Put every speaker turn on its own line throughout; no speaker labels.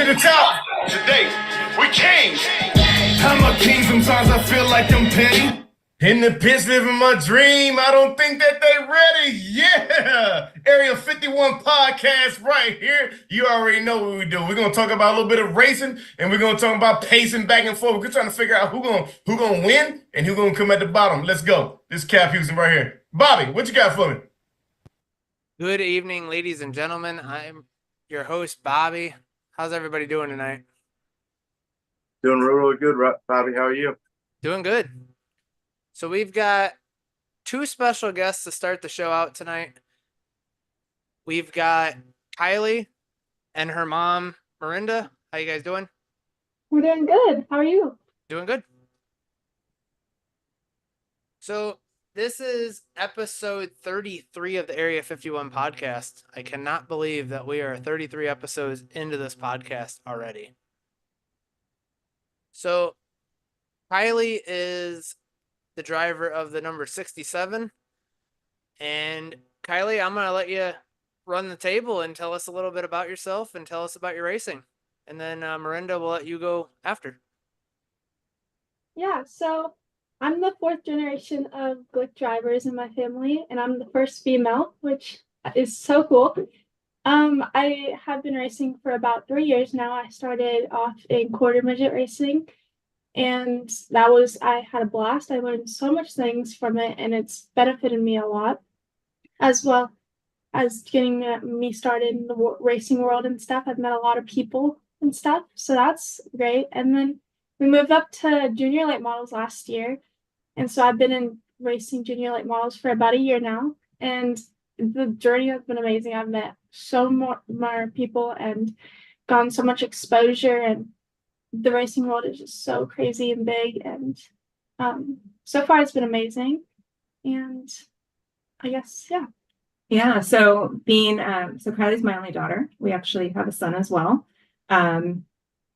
the top. Today, we kings. I'm a king, sometimes I feel like I'm petty. In the pits living my dream, I don't think that they ready. Yeah, Area 51 podcast right here. You already know what we do. We're gonna talk about a little bit of racing, and we're gonna talk about pacing back and forth. We're trying to figure out who gonna win and who gonna come at the bottom. Let's go. This is Cap Houston right here. Bobby, what you got for me?
Good evening, ladies and gentlemen. I'm your host, Bobby. How's everybody doing tonight?
Doing really good, Bobby. How are you?
Doing good. So we've got two special guests to start the show out tonight. We've got Kylie and her mom, Miranda. How you guys doing?
We're doing good. How are you?
Doing good. So this is episode 33 of the Area 51 podcast. I cannot believe that we are 33 episodes into this podcast already. So Kylie is the driver of the number 67. And Kylie, I'm going to let you run the table and tell us a little bit about yourself and tell us about your racing. And then Miranda will let you go after.
Yeah, so I'm the fourth generation of Glick drivers in my family, and I'm the first female, which is so cool. I have been racing for about 3 years now. I started off in quarter midget racing, and I had a blast. I learned so much things from it, and it's benefited me a lot, as well as getting me started in the racing world and stuff. I've met a lot of people and stuff, so that's great. And then we moved up to junior late models last year, and so I've been in racing junior late models for about a year now, and the journey has been amazing. I've met so more people and gotten so much exposure, and the racing world is just so crazy and big, and so far it's been amazing. And I guess
Yeah, so Kylie's my only daughter. We actually have a son as well.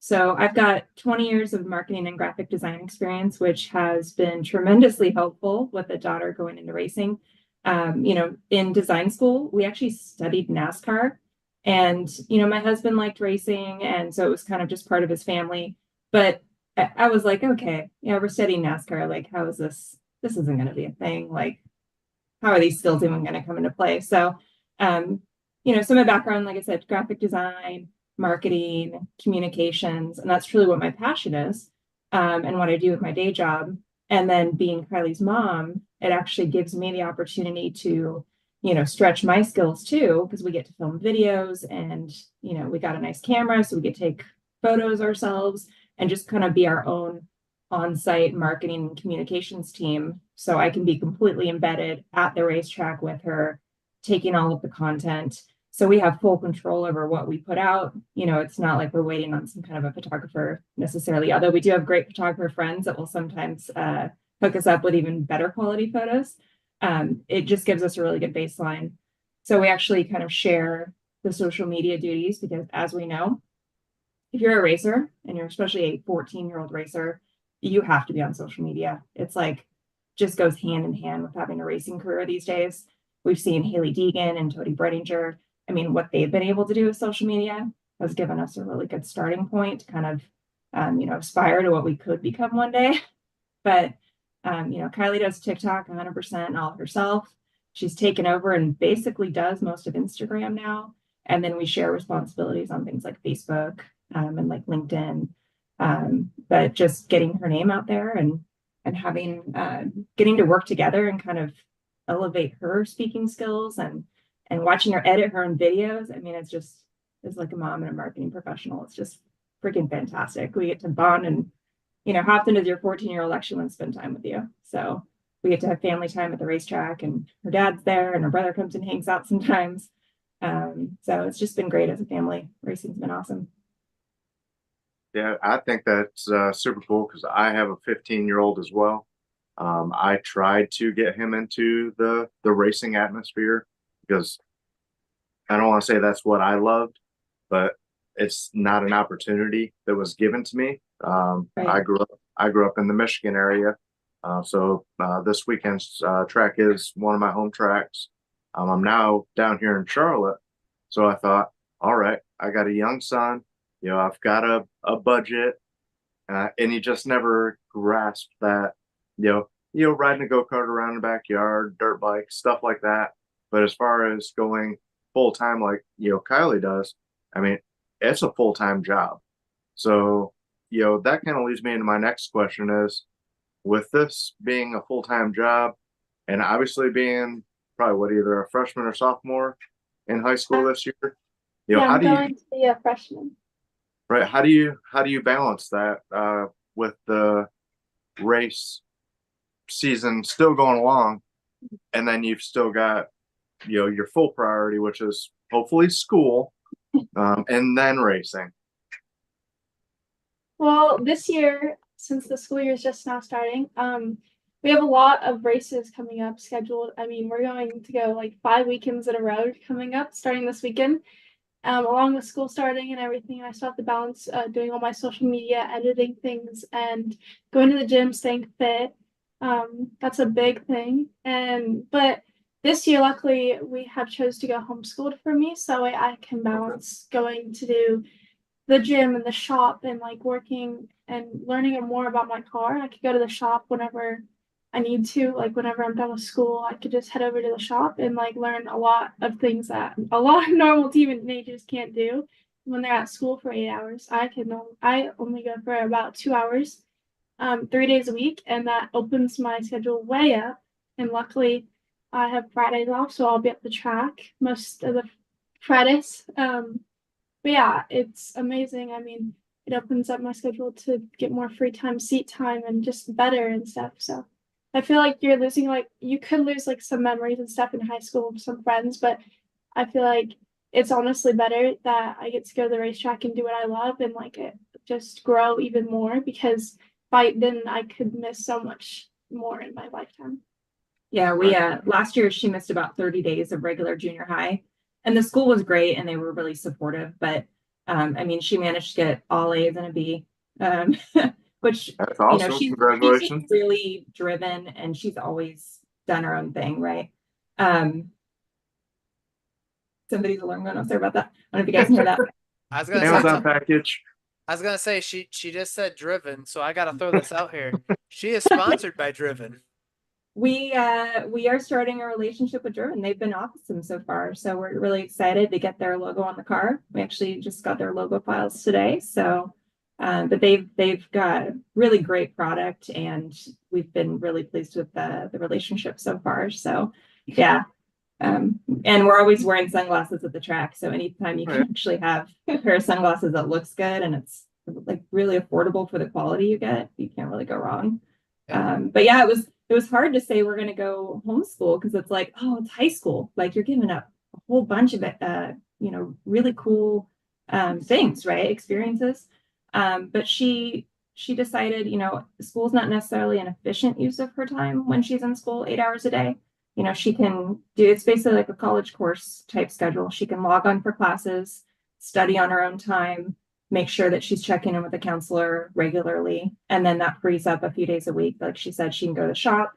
So I've got 20 years of marketing and graphic design experience, which has been tremendously helpful with a daughter going into racing. In design school, we actually studied NASCAR, and, my husband liked racing, and so it was kind of just part of his family. But I was like, okay, we're studying NASCAR. Like, how is this? This isn't going to be a thing. Like, how are these skills even going to come into play? So, so my background, like I said, graphic design, marketing, communications, and that's truly what my passion is, and what I do with my day job. And then being Kylie's mom, it actually gives me the opportunity to, stretch my skills too, because we get to film videos, and, we got a nice camera, so we get to take photos ourselves and just kind of be our own on-site marketing and communications team. So I can be completely embedded at the racetrack with her, taking all of the content. So we have full control over what we put out. It's not like we're waiting on some kind of a photographer necessarily, although we do have great photographer friends that will sometimes hook us up with even better quality photos. It just gives us a really good baseline. So we actually kind of share the social media duties, because as we know, if you're a racer, and you're especially a 14-year-old racer, you have to be on social media. It's like, just goes hand in hand with having a racing career these days. We've seen Hailie Deegan and Tony Brenninger. I mean, what they've been able to do with social media has given us a really good starting point to kind of, aspire to what we could become one day. But, Kylie does TikTok 100% all herself. She's taken over and basically does most of Instagram now. And then we share responsibilities on things like Facebook, and like LinkedIn. But just getting her name out there and having, getting to work together and kind of elevate her speaking skills, and watching her edit her own videos. I mean, it's like a mom and a marketing professional. It's just freaking fantastic. We get to bond, and, how often does your 14-year-old actually want to spend time with you? So we get to have family time at the racetrack, and her dad's there, and her brother comes and hangs out sometimes. So it's just been great as a family. Racing's been awesome.
Yeah, I think that's super cool, because I have a 15-year-old as well. I tried to get him into the racing atmosphere, because I don't want to say that's what I loved, but it's not an opportunity that was given to me. Right. I grew up in the Michigan area, so this weekend's track is one of my home tracks. I'm now down here in Charlotte, so I thought, all right, I got a young son. I've got a budget, and you just never grasp that, riding a go-kart around the backyard, dirt bike, stuff like that. But as far as going full time, like, Kylie does, I mean, it's a full-time job. So, that kind of leads me into my next question is, with this being a full-time job and obviously being probably what, either a freshman or sophomore in high school this year,
Yeah,
how
I'm
do you,
going to be a freshman.
right, how do you balance that with the race season still going along, and then you've still got, your full priority, which is hopefully school, and then racing.
Well, this year, since the school year is just now starting, we have a lot of races coming up scheduled. I mean, we're going to go like 5 weekends in a row coming up, starting this weekend, along with school starting and everything. I still have to balance doing all my social media, editing things, and going to the gym, staying fit. That's a big thing. But this year, luckily, we have chose to go homeschooled for me, so I can balance going to do the gym and the shop and like working and learning more about my car. I could go to the shop whenever I need to, like whenever I'm done with school, I could just head over to the shop and like learn a lot of things that a lot of normal teenagers can't do when they're at school for 8 hours. I only go for about 2 hours, 3 days a week, and that opens my schedule way up. And luckily, I have Fridays off, so I'll be at the track most of the Fridays. But yeah, it's amazing. I mean, it opens up my schedule to get more free time, seat time, and just better and stuff. So I feel like you could lose like some memories and stuff in high school with some friends, but I feel like it's honestly better that I get to go to the racetrack and do what I love and like it just grow even more, because by then I could miss so much more in my lifetime.
Yeah, we last year she missed about 30 days of regular junior high, and the school was great and they were really supportive. But I mean, she managed to get all A's and a B, which
That's awesome.
she's
Congratulations.
really driven and she's always done her own thing, right? Somebody's alarm going off. Sorry about that. I don't know if you guys can hear that.
I was gonna say,
Amazon package.
she just said Driven, so I gotta throw this out here. She is sponsored by Driven.
We are starting a relationship with Driven. They've been awesome so far. So we're really excited to get their logo on the car. We actually just got their logo files today. So but they've got really great product and we've been really pleased with the relationship so far. So yeah. And we're always wearing sunglasses at the track. So anytime you can actually have a pair of sunglasses that looks good and it's like really affordable for the quality you get, you can't really go wrong. But yeah, it was hard to say we're going to go homeschool because it's like, oh, it's high school. Like you're giving up a whole bunch of really cool things, right? Experiences. But she decided, school's not necessarily an efficient use of her time when she's in school 8 hours a day. She can it's basically like a college course type schedule. She can log on for classes, study on her own time, make sure that she's checking in with a counselor regularly. And then that frees up a few days a week. Like she said, she can go to the shop.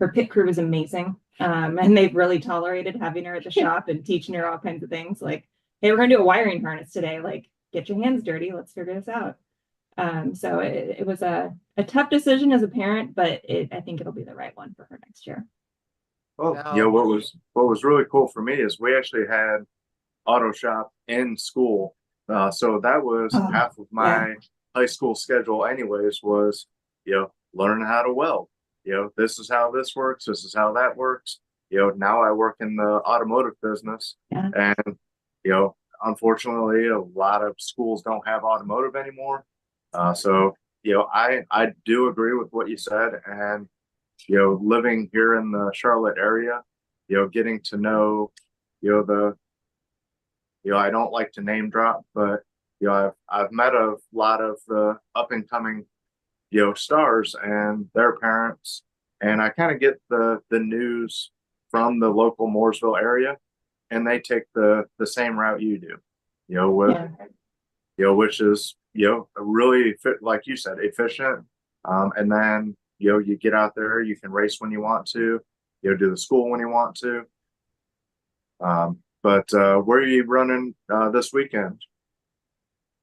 Her pit crew is amazing. And they've really tolerated having her at the shop and teaching her all kinds of things. Like, hey, we're going to do a wiring harness today. Like, get your hands dirty. Let's figure this out. So it was a tough decision as a parent, but I think it'll be the right one for her next year.
Oh,
Now-
what was really cool for me is we actually had auto shop in school. So that was half of my high school schedule anyways, was, learning how to weld. This is how this works. This is how that works. Now I work in the automotive business.
Yeah.
And, unfortunately, a lot of schools don't have automotive anymore. So, I do agree with what you said. And, living here in the Charlotte area, getting to know, I don't like to name drop, but I've met a lot of the up and coming, stars and their parents, and I kind of get the news from the local Mooresville area, and they take the same route you do, which is really fit, like you said, efficient, and then you get out there, you can race when you want to, do the school when you want to. But where are you running this weekend?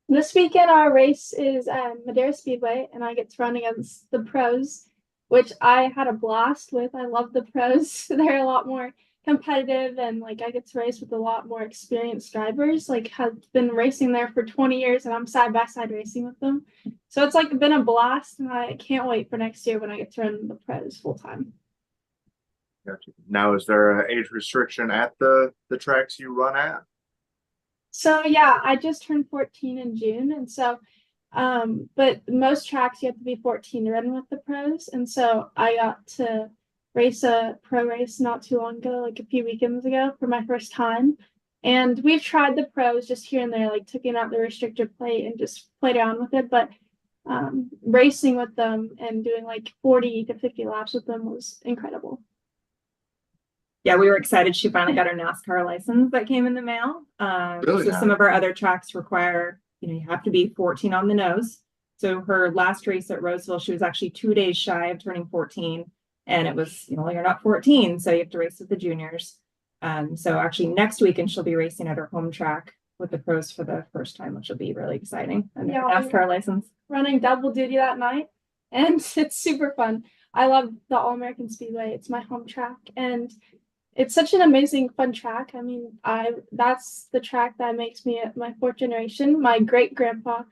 This weekend, our race is at Madera Speedway, and I get to run against the pros, which I had a blast with. I love the pros. They're a lot more competitive, and like I get to race with a lot more experienced drivers. Like have been racing there for 20 years, and I'm side by side racing with them. So it's like been a blast, and I can't wait for next year when I get to run the pros full time.
Gotcha. Now, is there an age restriction at the tracks you run at?
So yeah, I just turned 14 in June, and so but most tracks you have to be 14 to run with the pros, and so I got to race a pro race not too long ago, like a few weekends ago, for my first time. And we've tried the pros just here and there, like taking out the restrictor plate and just played around with it. But racing with them and doing like 40 to 50 laps with them was incredible.
Yeah, we were excited. She finally got her NASCAR license that came in the mail.
Really
So some
nice.
of our other tracks require, you have to be 14 on the nose. So her last race at Roseville, she was actually 2 days shy of turning 14. And it was, you're not 14, so you have to race with the juniors. So actually next weekend, she'll be racing at her home track with the pros for the first time, which will be really exciting. And
Yeah,
her NASCAR license.
Running double duty that night, and it's super fun. I love the All American Speedway. It's my home track, and it's such an amazing, fun track. I mean, that's the track that makes me my fourth generation. My great grandpa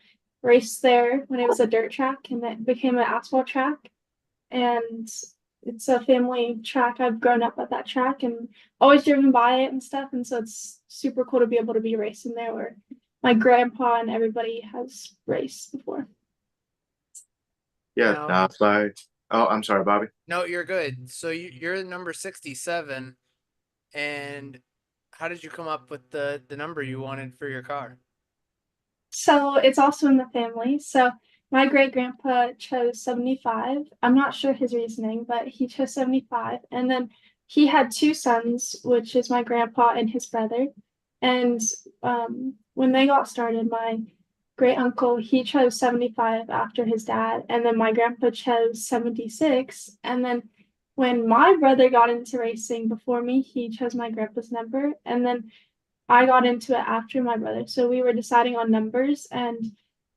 raced there when it was a dirt track, and it became an asphalt track. And it's a family track. I've grown up at that track and always driven by it and stuff. And so it's super cool to be able to be racing there where my grandpa and everybody has raced before.
Yeah.
No.
Oh, I'm sorry, Bobby.
No, you're good. So you're number 67, and how did you come up with the number you wanted for your car?
So it's also in the family. So my great grandpa chose 75. I'm not sure his reasoning, but he chose 75. And then he had two sons, which is my grandpa and his brother. And when they got started, my great uncle, he chose 75 after his dad. And then my grandpa chose 76. And then when my brother got into racing before me, he chose my grandpa's number. And then I got into it after my brother. So we were deciding on numbers, and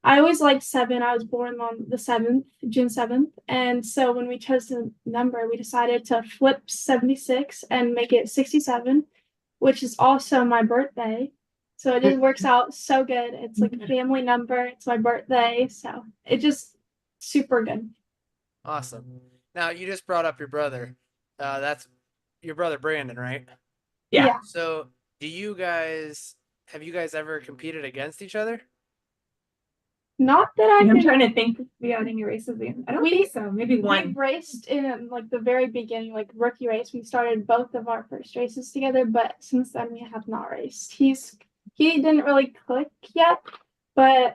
I always liked 7. I was born on the 7th, June 7th. And so when we chose the number, we decided to flip 76 and make it 67, which is also my birthday. So it just works out so good. It's like a family number. It's my birthday. So it just super good.
Awesome. Now you just brought up your brother. That's your brother Brandon, right?
Yeah.
Yeah.
So have you guys ever competed against each other?
Not that I
I'm
can.
trying to think if we had any races. I don't think so. Maybe one.
We raced in like the very beginning, like rookie race. We started both of our first races together, but since then we have not raced. He didn't really click yet, but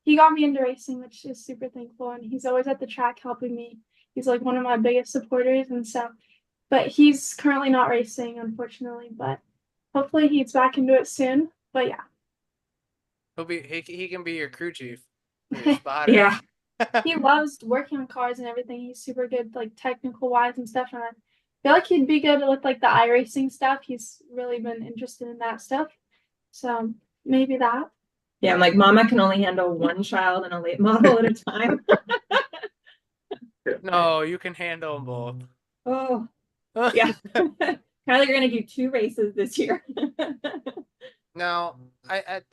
he got me into racing, which is super thankful. And he's always at the track helping me. He's like one of my biggest supporters, and so. But he's currently not racing, unfortunately. But hopefully he gets back into it soon. But yeah.
He can be your crew chief, your spotter.
Yeah.
He loves working on cars and everything. He's super good, like technical wise and stuff. And I feel like he'd be good with like the iRacing stuff. He's really been interested in that stuff. So maybe that.
Yeah, I'm like, Mama can only handle one child and a late model at a time.
No, you can handle them both.
Oh, yeah. Kylie, you're gonna do 2 races this year.
Now,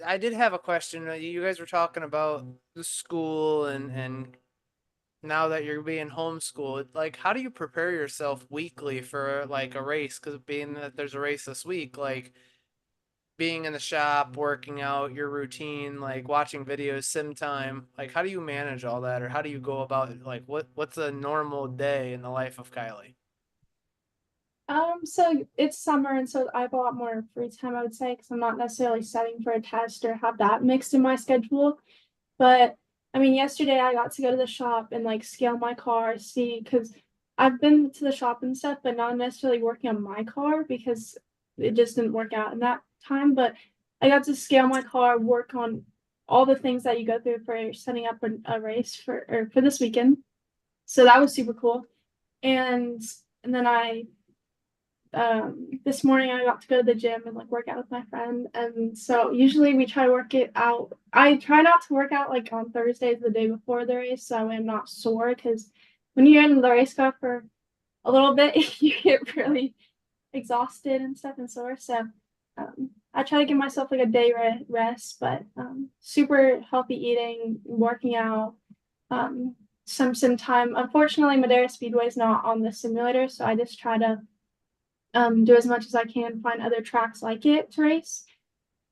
I did have a question. You guys were talking about the school and now that you're being homeschooled, like how do you prepare yourself weekly for like a race? Because being that there's a race this week, like being in the shop, working out, your routine, like watching videos, sim time, like how do you manage all that, or how do you go about it? Like what's a normal day in the life of Kylie?
So it's summer, and so I have a lot more free time, I would say, because I'm not necessarily studying for a test or have that mixed in my schedule. But I mean, yesterday I got to go to the shop and like scale my car, see, because I've been to the shop and stuff, but not necessarily working on my car because it just didn't work out in that time. But I got to scale my car, work on all the things that you go through for setting up a race for this weekend. So that was super cool. And then I this morning I got to go to the gym and like work out with my friend. And so usually we try to work it out. I try not to work out like on Thursdays, the day before the race, so I'm not sore, because when you're in the race car for a little bit, you get really exhausted and stuff and sore. So I try to give myself like a day rest, but super healthy eating, working out, some time. Unfortunately, Madera Speedway is not on the simulator, so I just try to do as much as I can, find other tracks like it to race.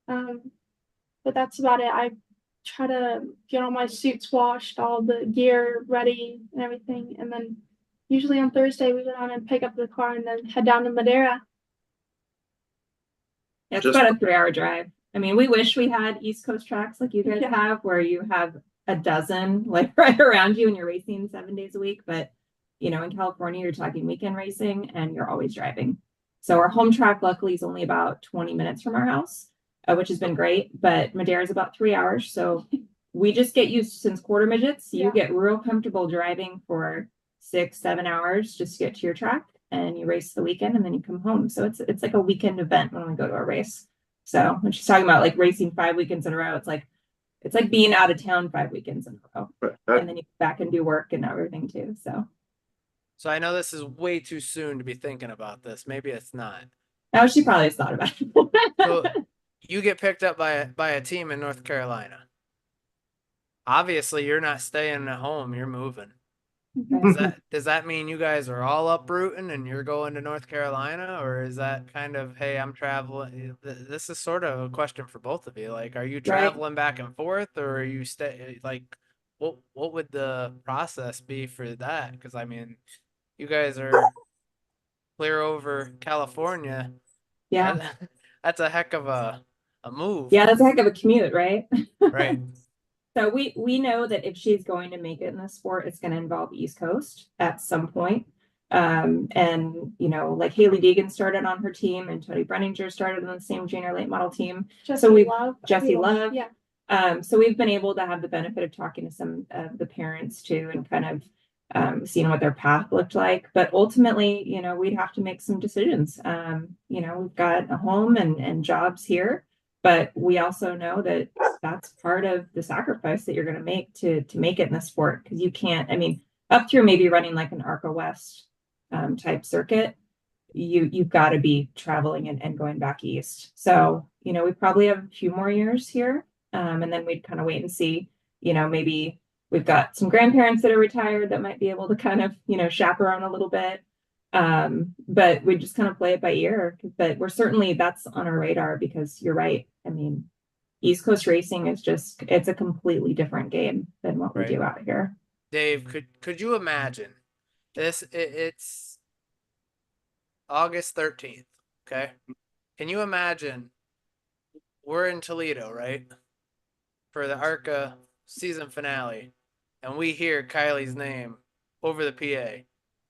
But that's about it. I try to get all my suits washed, all the gear ready and everything, and then usually on Thursday we go down and pick up the car and then head down to Madera.
It's
Just-
about a 3-hour drive. I mean, we wish we had East Coast tracks like you guys
Yeah.
have, where you have a dozen like right around you and you're racing 7 days a week. But you know, in California, you're talking weekend racing and you're always driving. So our home track, luckily, is only about 20 minutes from our house, which has been great. But Madera is about 3 hours. So we just get used, since quarter midgets, you
Yeah.
get real comfortable driving for 6-7 hours just to get to your track, and you race the weekend and then you come home. So it's like a weekend event when we go to a race. So when she's talking about like racing 5 weekends in a row, it's like being out of town 5 weekends in a row.
But that-
And then you go back and do work and everything too.
So I know this is way too soon to be thinking about this. Maybe it's not.
Oh, she probably has thought about it.
So you get picked up by a team in North Carolina. Obviously, you're not staying at home. You're moving. Does that mean you guys are all uprooting and you're going to North Carolina, or is that kind of, hey, I'm traveling? This is sort of a question for both of you. Like, are you traveling back and forth, or are you what would the process be for that? Because I mean, you guys are clear over California.
Yeah.
That's a heck of a move.
Yeah, that's a heck of a commute, right?
Right.
So we know that if she's going to make it in the sport, it's going to involve East Coast at some point. And you know, like Haley Deegan started on her team, and Tony Brenninger started on the same junior late model team.
Jesse
Love.
Yeah.
So we've been able to have the benefit of talking to some of the parents too, and kind of seeing what their path looked like. But ultimately, you know, we'd have to make some decisions. You know, we've got a home and jobs here, but we also know that that's part of the sacrifice that you're going to make to make it in the sport, because you can't, I mean, up through maybe running like an ARCA West type circuit, you've got to be traveling and going back east. So, you know, we probably have a few more years here. And then we'd kind of wait and see, you know, maybe we've got some grandparents that are retired that might be able to kind of, you know, chaperone a little bit. But we just kind of play it by ear. But we're certainly, that's on our radar, because you're right. I mean, East Coast racing is just, it's a completely different game than what we do out here.
Dave, could you imagine this? It's August 13th. Okay. Can you imagine we're in Toledo, right? For the ARCA season finale, and we hear Kylie's name over the PA.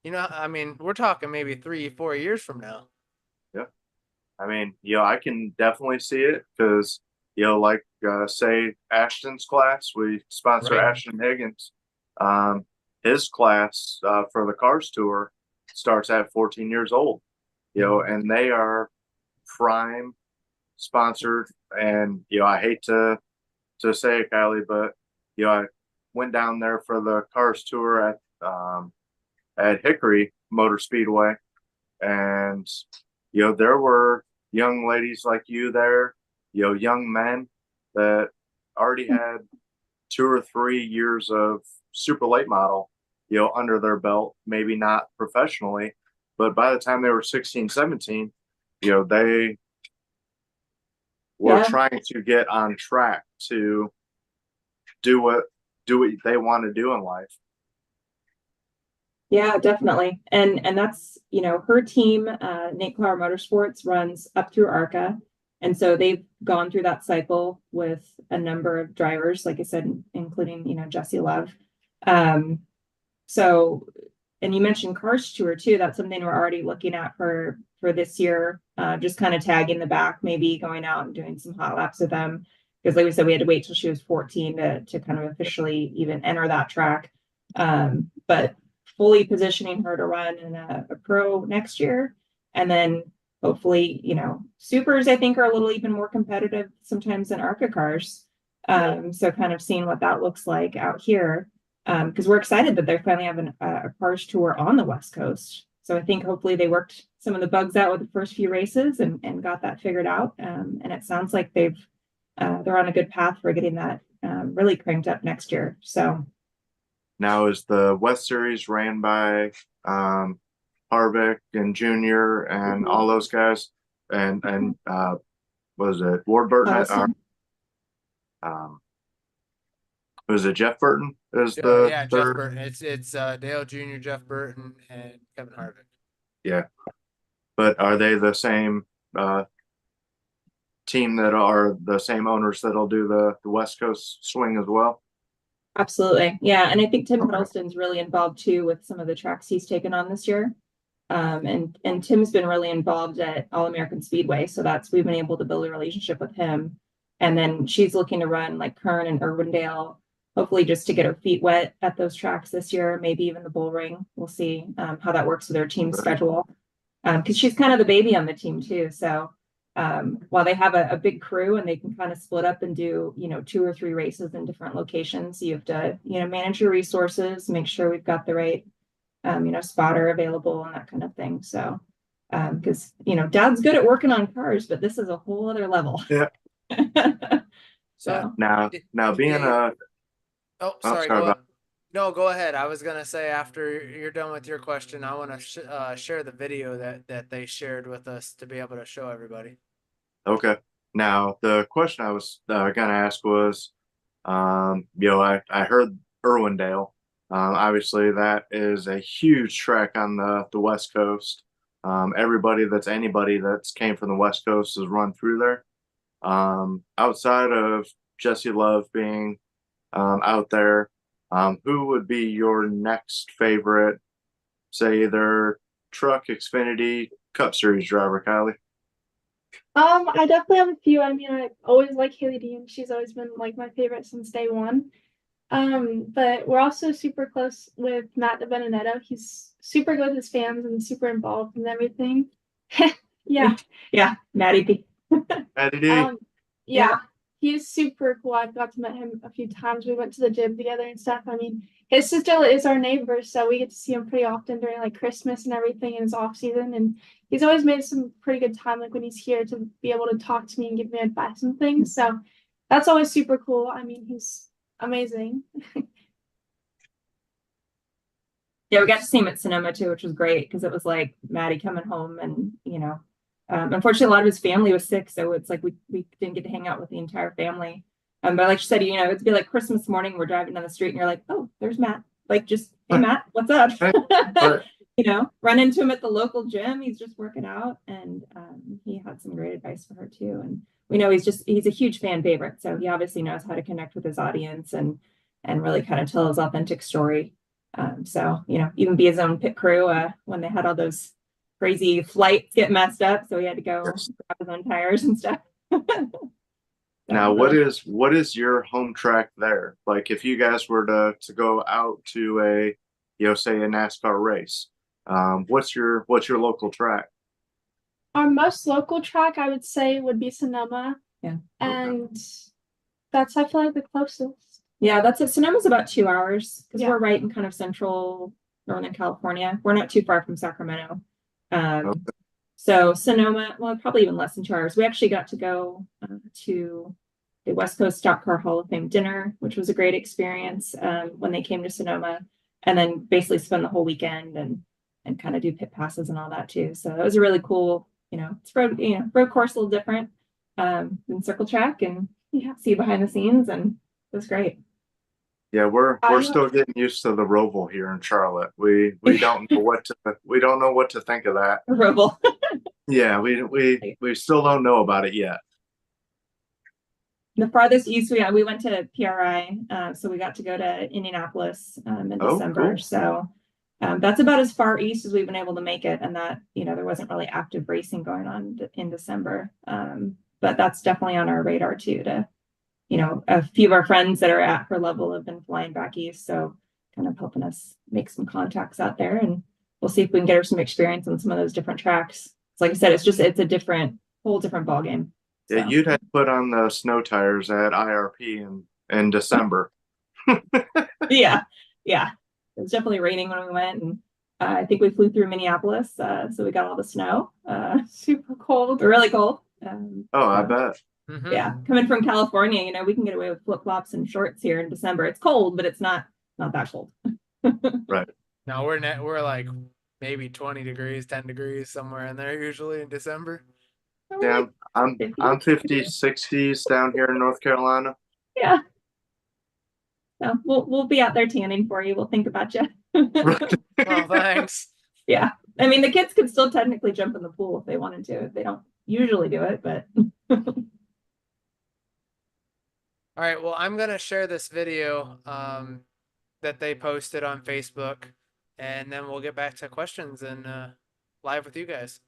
You know, I mean, we're talking maybe 3-4 years from now.
Yeah. I mean, you know, I can definitely see it, because, you know, like, say Ashton's class, we sponsor
Right.
Ashton Higgins. His class, for the Cars Tour starts at 14 years old, you know, and they are prime sponsored. And, you know, I hate to say it, Kylie, but, you know, I went down there for the Cars Tour at Hickory Motor Speedway, and, you know, there were young ladies like you there, you know, young men that already had 2 or 3 years of super late model, you know, under their belt, maybe not professionally, but by the time they were 16, 17, you know, they were trying to get on track to do what they want to do in life.
Yeah, definitely. And that's, you know, her team, Nate Clower Motorsports, runs up through ARCA. And so they've gone through that cycle with a number of drivers, like I said, including, you know, Jesse Love. So, and you mentioned Cars Tour too. That's something we're already looking at for this year, just kind of tagging the back, maybe going out and doing some hot laps with them. Because like we said, we had to wait till she was 14 to kind of officially even enter that track. But fully positioning her to run in a pro next year. And then hopefully, supers, I think, are a little even more competitive sometimes than ARCA cars. So kind of seeing what that looks like out here. Because we're excited that they're finally having a cars tour on the West Coast. So I think hopefully they worked some of the bugs out with the first few races and got that figured out. And it sounds like they're on a good path for getting that really cranked up next year. So
Now, is the West Series ran by Harvick and Junior and all those guys, and was it Warburton? Was it Jeff Burton? Is the
Yeah, Jeff
third?
Burton. It's Dale Jr., Jeff Burton, and Kevin Harvick.
Yeah, but are they the same team that are the same owners that'll do the West Coast swing as well?
absolutely. Yeah. And I think Tim
Okay.
Hiddleston's really involved too with some of the tracks he's taken on this year. And Tim's been really involved at All American Speedway. So we've been able to build a relationship with him. And then she's looking to run like Kern and Irwindale, hopefully just to get her feet wet at those tracks this year, maybe even the Bull Ring. We'll see how that works with their team schedule. Because she's kind of the baby on the team too. So while they have a big crew and they can kind of split up and do, 2 or 3 races in different locations, you have to, manage your resources, make sure we've got the right, spotter available and that kind of thing. So, because, Dad's good at working on cars, but this is a whole other level.
Yeah.
So
Now being a
Oh, sorry. No, go ahead. I was gonna say after you're done with your question, I want to share the video that they shared with us to be able to show everybody.
Okay. Now, the question I was gonna ask was, I heard Irwindale. Obviously, that is a huge track on the West Coast. Anybody that's came from the West Coast has run through there. Outside of Jesse Love being out there, who would be your next favorite, say either truck, Xfinity, Cup Series driver, Kylie?
I definitely have a few. I mean, I always like Haley Dean. She's always been like my favorite since day one. But we're also super close with Matt DiBenedetto. He's super good with his fans and super involved in everything. Yeah.
yeah, Maddie B.
Matty D.
Yeah,
Yeah.
he's super cool. I've got to meet him a few times. We went to the gym together and stuff. I mean, his sister is our neighbor, so we get to see him pretty often during like Christmas and everything in his off season. And he's always made some pretty good time, like when he's here, to be able to talk to me and give me advice and things. So that's always super cool. I mean, he's amazing.
Yeah, we got to see him at Sonoma too, which was great because it was like Maddie coming home and, unfortunately a lot of his family was sick. So it's like we didn't get to hang out with the entire family. But like you said, it'd be like Christmas morning, we're driving down the street and you're like, oh, there's Matt. Like just, hey, Matt, what's up? Run into him at the local gym. He's just working out. And he had some great advice for her too. And we know he's a huge fan favorite. So he obviously knows how to connect with his audience and really kind of tell his authentic story. So, even be his own pit crew when they had all those crazy flights get messed up. So he had to go grab his own tires and stuff.
Now, what is your home track there? Like if you guys were to go out to say a NASCAR race, what's your local track?
Our most local track, I would say, would be Sonoma.
Yeah.
And that's, I feel like, the closest.
Yeah, that's it. Sonoma's about 2 hours because
Yeah.
we're right in kind of central Northern California. We're not too far from Sacramento.
Okay.
So Sonoma, well, probably even less than 2 hours. We actually got to go to the West Coast Stock Car Hall of Fame dinner, which was a great experience when they came to Sonoma, and then basically spend the whole weekend and kind of do pit passes and all that too. So that was a really cool, it's road course a little different than circle track, and see behind the scenes, and it was great.
Yeah, we're still getting used to the Roval here in Charlotte. We don't know what to think of that.
Roval.
Yeah, we still don't know about it yet.
The farthest east we went to PRI, so we got to go to Indianapolis in December.
Cool.
So that's about as far east as we've been able to make it, and that there wasn't really active racing going on in December. But that's definitely on our radar too. To a few of our friends that are at her level have been flying back east, so kind of helping us make some contacts out there, and we'll see if we can get her some experience on some of those different tracks. So like I said, it's a whole different ballgame.
Yeah,
So,
you'd have to put on the snow tires at IRP in December.
yeah. It was definitely raining when we went, and I think we flew through Minneapolis, so we got all the snow.
Super cold.
Really cold.
Oh, I
so,
bet.
Mhm.
yeah, coming from California, you know, we can get away with flip flops and shorts here in December. It's cold, but it's not that cold.
No, we're like maybe 20 degrees, 10 degrees, somewhere in there usually in December.
Yeah, I'm
50.
50s, 60s down here in North Carolina.
Yeah. So we'll be out there tanning for you. We'll think about you.
Oh, thanks.
Yeah. I mean, the kids could still technically jump in the pool if they wanted to. They don't usually do it, but
All right, well, I'm gonna share this video that they posted on Facebook, and then we'll get back to questions and live with you guys.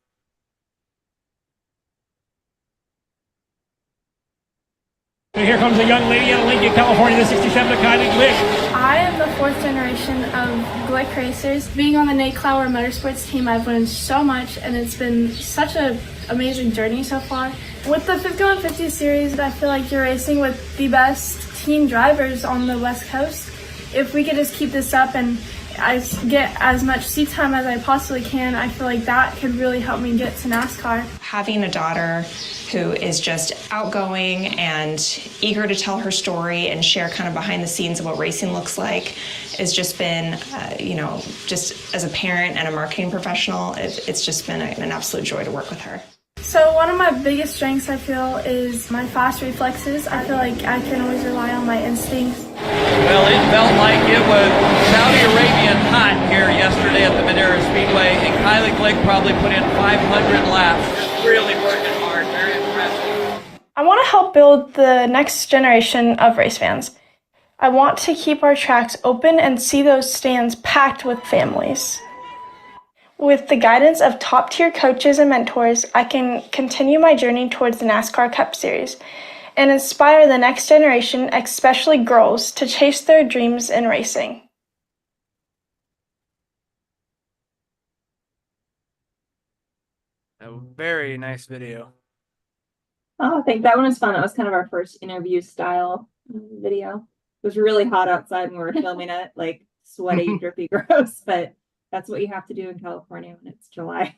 And here comes a young lady out of Lincoln, California, the 67 Kylie Glick.
I am the fourth generation of Glick racers. Being on the Nate Clower Motorsports team, I've learned so much, and it's been such an amazing journey so far. With the 5150 series, I feel like you're racing with the best team drivers on the West Coast. If we could just keep this up and I get as much seat time as I possibly can, I feel like that could really help me get to NASCAR.
Having a daughter who is just outgoing and eager to tell her story and share kind of behind the scenes of what racing looks like has just been, just as a parent and a marketing professional, it's just been an absolute joy to work with her.
So one of my biggest strengths, I feel, is my fast reflexes. I feel like I can always rely on my instincts.
Well, it felt like it was Saudi Arabian hot here yesterday at the Madeira Speedway, and Kylie Glick probably put in 500 laps. Just really working hard. Very impressive.
I want to help build the next generation of race fans. I want to keep our tracks open and see those stands packed with families. With the guidance of top-tier coaches and mentors, I can continue my journey towards the NASCAR Cup Series and inspire the next generation, especially girls, to chase their dreams in racing.
A very nice video.
oh, I think that one was fun. That was kind of our first interview style video. It was really hot outside when we were filming it, like sweaty, drippy, gross, but that's what you have to do in California when it's July.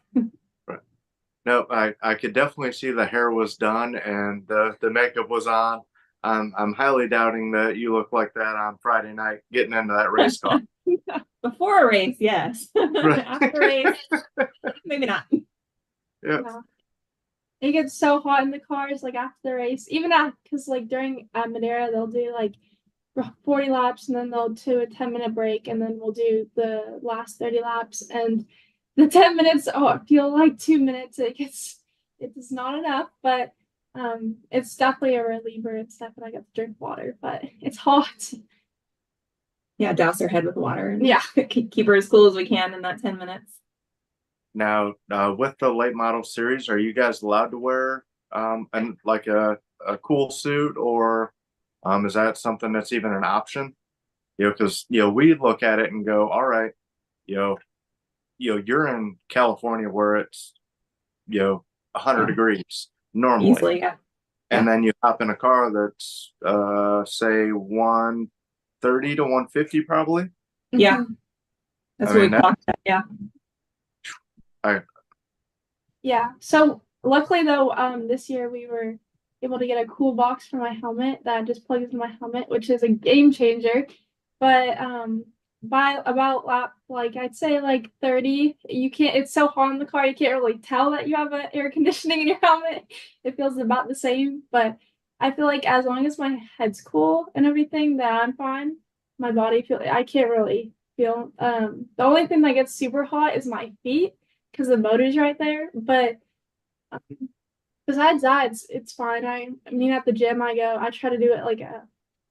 No, I could definitely see the hair was done and the makeup was on. I'm highly doubting that you look like that on Friday night getting into that race car.
Before a race, yes.
Right.
After a race, maybe not.
Yeah.
Yeah. It gets so hot in the cars, like after the race, even because like during Madeira, they'll do like 40 laps and then they'll do a 10-minute break and then we'll do the last 30 laps and the 10 minutes feel like 2 minutes. It is not enough, but it's definitely a reliever. It's definitely I get to drink water, but it's hot.
Yeah, douse her head with water and
Yeah.
keep her as cool as we can in that 10 minutes.
Now, with the late model series, are you guys allowed to wear and like a cool suit, or is that something that's even an option? Because we look at it and go, all right, you're in California where it's 100 degrees normally,
Easily, yeah.
and then you hop in a car that's say 130 to 150 probably.
Yeah. That's
I
what
mean,
we talked about. Yeah.
Yeah. So luckily though, this year we were able to get a cool box for my helmet that just plugs into my helmet, which is a game changer. But by about lap, like I'd say like 30, it's so hot in the car, you can't really tell that you have air conditioning in your helmet. It feels about the same, but I feel like as long as my head's cool and everything, that I'm fine. My body I can't really feel. The only thing that gets super hot is my feet because the motor's right there. But besides that, it's fine. I mean, at the gym, I try to do it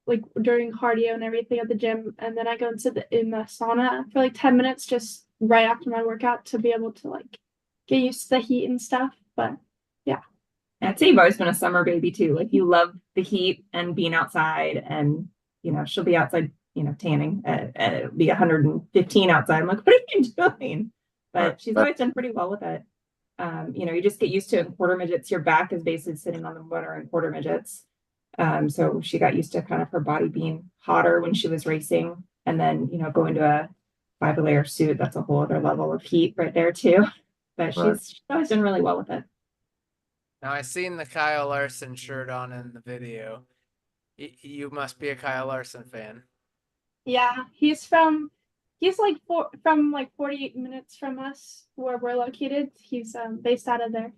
like during cardio and everything at the gym, and then I go and sit in the sauna for like 10 minutes just right after my workout to be able to like get used to the heat and stuff. But yeah.
I'd say you've always been a summer baby too. Like you love the heat and being outside, and she'll be outside, tanning. It'll be 115 outside. I'm like, what are you doing? But she's always done pretty well with it. You just get used to it in quarter midgets. Your back is basically sitting on the motor in quarter midgets. So she got used to kind of her body being hotter when she was racing. And then, going to a 5-layer suit, that's a whole other level of heat right there too. But she's always done really well with it.
Now I seen the Kyle Larson shirt on in the video. You must be a Kyle Larson fan.
Yeah, he's like from like 48 minutes from us where we're located. He's based out of there.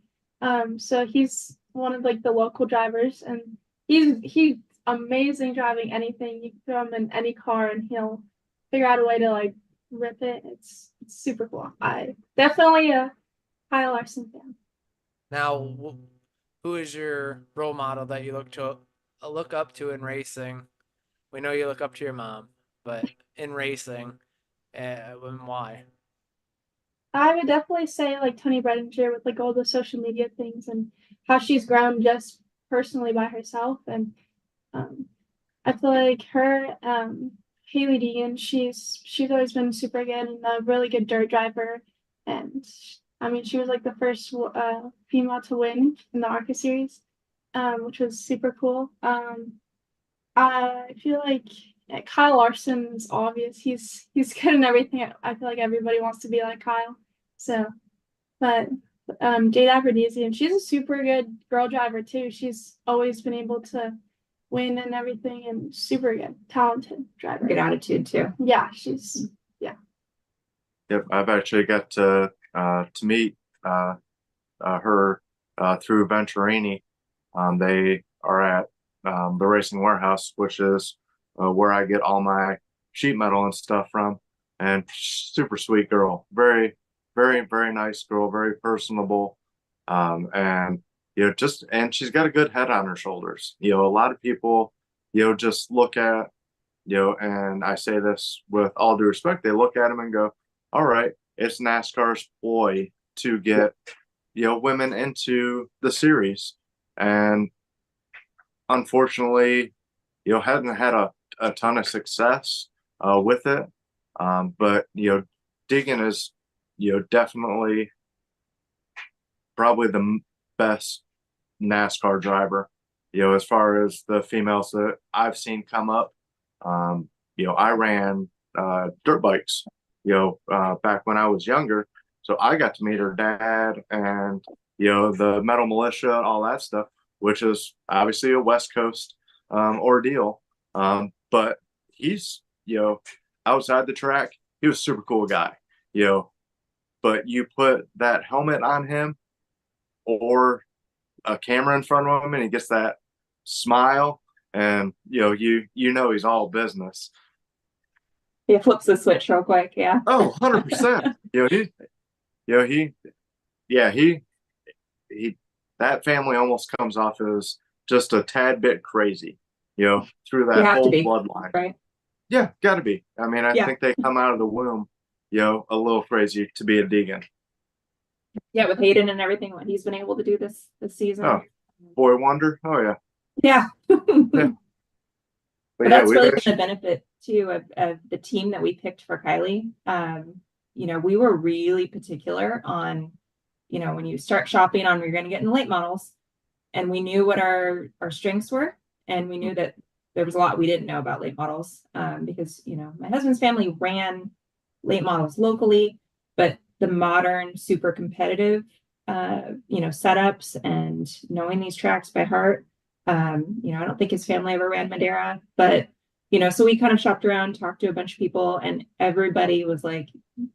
So he's one of like the local drivers, and he's amazing driving anything. You can throw him in any car and he'll figure out a way to like rip it. It's super cool. I definitely a Kyle Larson fan.
Now, who is your role model that you look up to in racing? We know you look up to your mom, but in racing, and why?
I would definitely say like Tony Bredinger with like all the social media things and how she's grown just personally by herself. And I feel like her, Haley Deegan, she's always been super good and a really good dirt driver. And I mean, she was like the first female to win in the ARCA series, which was super cool. I feel like Kyle Larson is obvious. He's good in everything. I feel like everybody wants to be like Kyle. So, but Jade Aberdezian, she's a super good girl driver too. She's always been able to win and everything, and super good, talented driver.
Good attitude too.
Yeah, she's
Yep, I've actually got to meet her through Venturini. They are at the Racing Warehouse, which is where I get all my sheet metal and stuff from. And super sweet girl, very, very, very nice girl, very personable, and and she's got a good head on her shoulders. A lot of people, just look at, and I say this with all due respect, they look at them and go, all right, it's NASCAR's ploy to get, women into the series. And unfortunately, hadn't had a ton of success with it. But, Deegan is, definitely probably the best NASCAR driver, as far as the females that I've seen come up. I ran dirt bikes, back when I was younger. So I got to meet her dad and, the Metal Militia, all that stuff, which is obviously a West Coast ordeal. But he's, outside the track, he was a super cool guy, but you put that helmet on him or a camera in front of him and he gets that smile and, he's all business.
He flips the switch real quick. Yeah.
Oh, 100%. He that family almost comes off as just a tad bit crazy, through that whole bloodline.
Right.
Yeah, gotta be. I mean, I think they come out of the womb, a little crazy to be a Deegan.
Yeah, with Hayden and everything, what he's been able to do this season.
Oh, boy wonder. Oh yeah.
Yeah.
But
that's really been the benefit too of the team that we picked for Kylie. We were really particular on, when you start shopping on, you're going to get in late models, and we knew what our strengths were, and we knew that there was a lot we didn't know about late models, because my husband's family ran late models locally, but the modern, super competitive, setups and knowing these tracks by heart. I don't think his family ever ran Madera, but so we kind of shopped around, talked to a bunch of people, and everybody was like,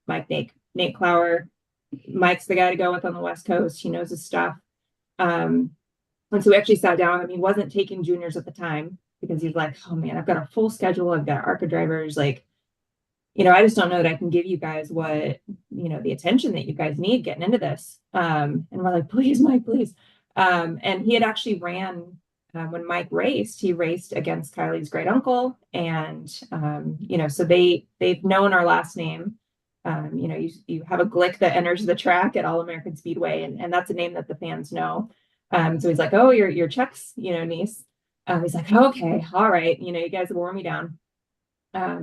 Nate Clower, Mike's the guy to go with on the West Coast. He knows his stuff. And so we actually sat down, and he wasn't taking juniors at the time because he's like, oh man, I've got a full schedule. I've got ARCA drivers. Like, I just don't know that I can give you guys what, the attention that you guys need getting into this. And we're like, please, Mike, please. And he had actually ran, when Mike raced, he raced against Kylie's great uncle. And, so they've known our last name. You have a Glick that enters the track at All American Speedway, and that's a name that the fans know. So he's like, oh, your Chuck's, niece. He's like, okay, all right. You guys wore me down.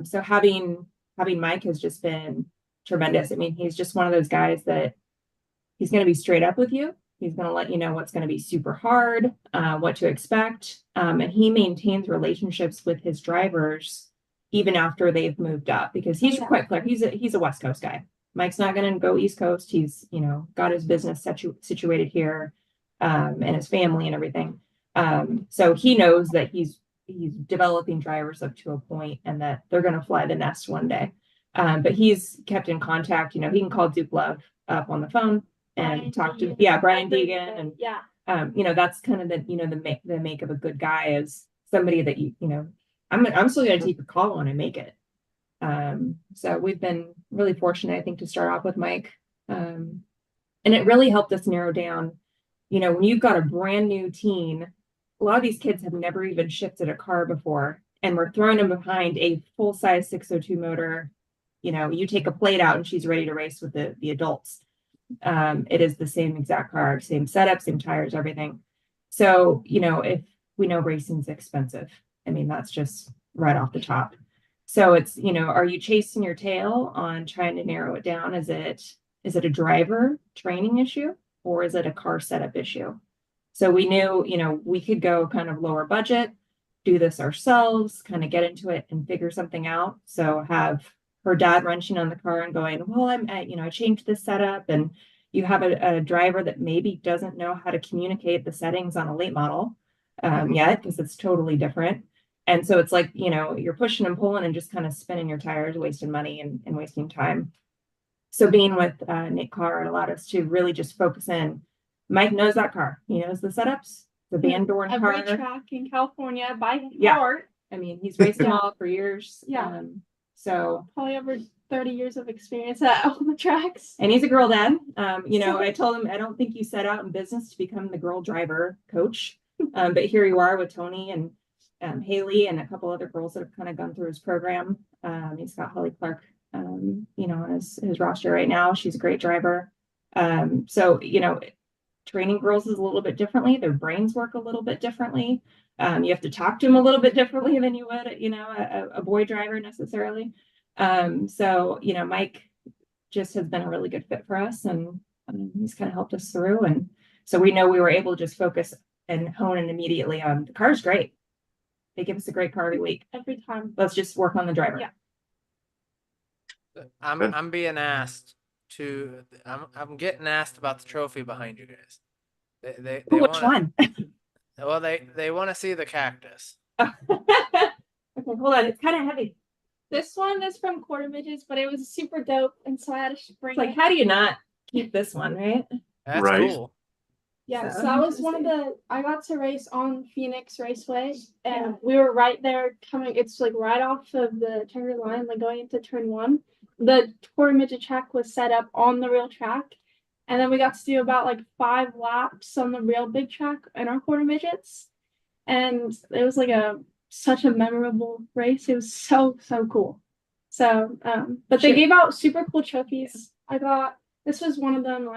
So having Mike has just been tremendous. I mean, he's just one of those guys that, he's going to be straight up with you. He's going to let you know what's going to be super hard, what to expect. And he maintains relationships with his drivers even after they've moved up, because he's quite clear. He's a West Coast guy. Mike's not going to go East Coast. He's, got his business situated here, and his family and everything. So he knows that he's developing drivers up to a point and that they're going to fly the nest one day. But he's kept in contact. He can call Duke Love up on the phone and
Brian
talk to,
Deegan.
Brian Deegan. And,
Yeah.
that's kind of the make of a good guy, is somebody that I'm still going to take a call when I make it. So we've been really fortunate, I think, to start off with Mike. And it really helped us narrow down, when you've got a brand new teen, a lot of these kids have never even shifted a car before, and we're throwing them behind a full-size 602 motor. You take a plate out and she's ready to race with the adults. It is the same exact car, same setup, same tires, everything. So, if we know racing's expensive, that's just right off the top. So it's, are you chasing your tail on trying to narrow it down? Is it a driver training issue, or is it a car setup issue? So we knew, we could go kind of lower budget, do this ourselves, kind of get into it and figure something out. So have her dad wrenching on the car and going, well, I changed this setup, and you have a driver that maybe doesn't know how to communicate the settings on a late model yet, because it's totally different. And so it's like, you're pushing and pulling and just kind of spinning your tires, wasting money and wasting time. So being with Nick Carr allowed us to really just focus in. Mike knows that car. He knows the setups, the Van Dorn car.
Every track in California by
Yeah.
heart.
He's raced them all for years.
Yeah.
So
Probably over 30 years of experience at all the tracks.
and he's a girl dad. I told him, I don't think you set out in business to become the girl driver coach. But here you are with Tony and Haley and a couple other girls that have kind of gone through his program. He's got Holly Clark, on his roster right now. She's a great driver. So, training girls is a little bit differently. Their brains work a little bit differently. You have to talk to them a little bit differently than you would, a boy driver necessarily. So, Mike just has been a really good fit for us, and he's kind of helped us through. And so we know we were able to just focus and hone in immediately on the car's great. They give us a great car every week.
Every time.
Let's just work on the driver.
Yeah.
I'm being asked to. I'm getting asked about the trophy behind you guys. They
Which
wanna,
one?
Well, they want to see the cactus.
Okay, hold on. It's kind of heavy.
This one is from Quarter Midgets, but it was super dope, and so I had to bring
It's like,
it.
how do you not keep this one, right?
That's
Right.
cool.
Yeah,
So
so that was one of I got to race on Phoenix Raceway, and we were right there coming. It's like right off of the turn line, like going into turn one. The Quarter Midget track was set up on the real track, and then we got to do about like 5 laps on the real big track in our Quarter Midgets, and it was like such a memorable race. It was so cool. So, but they gave out super cool trophies. This was one of them.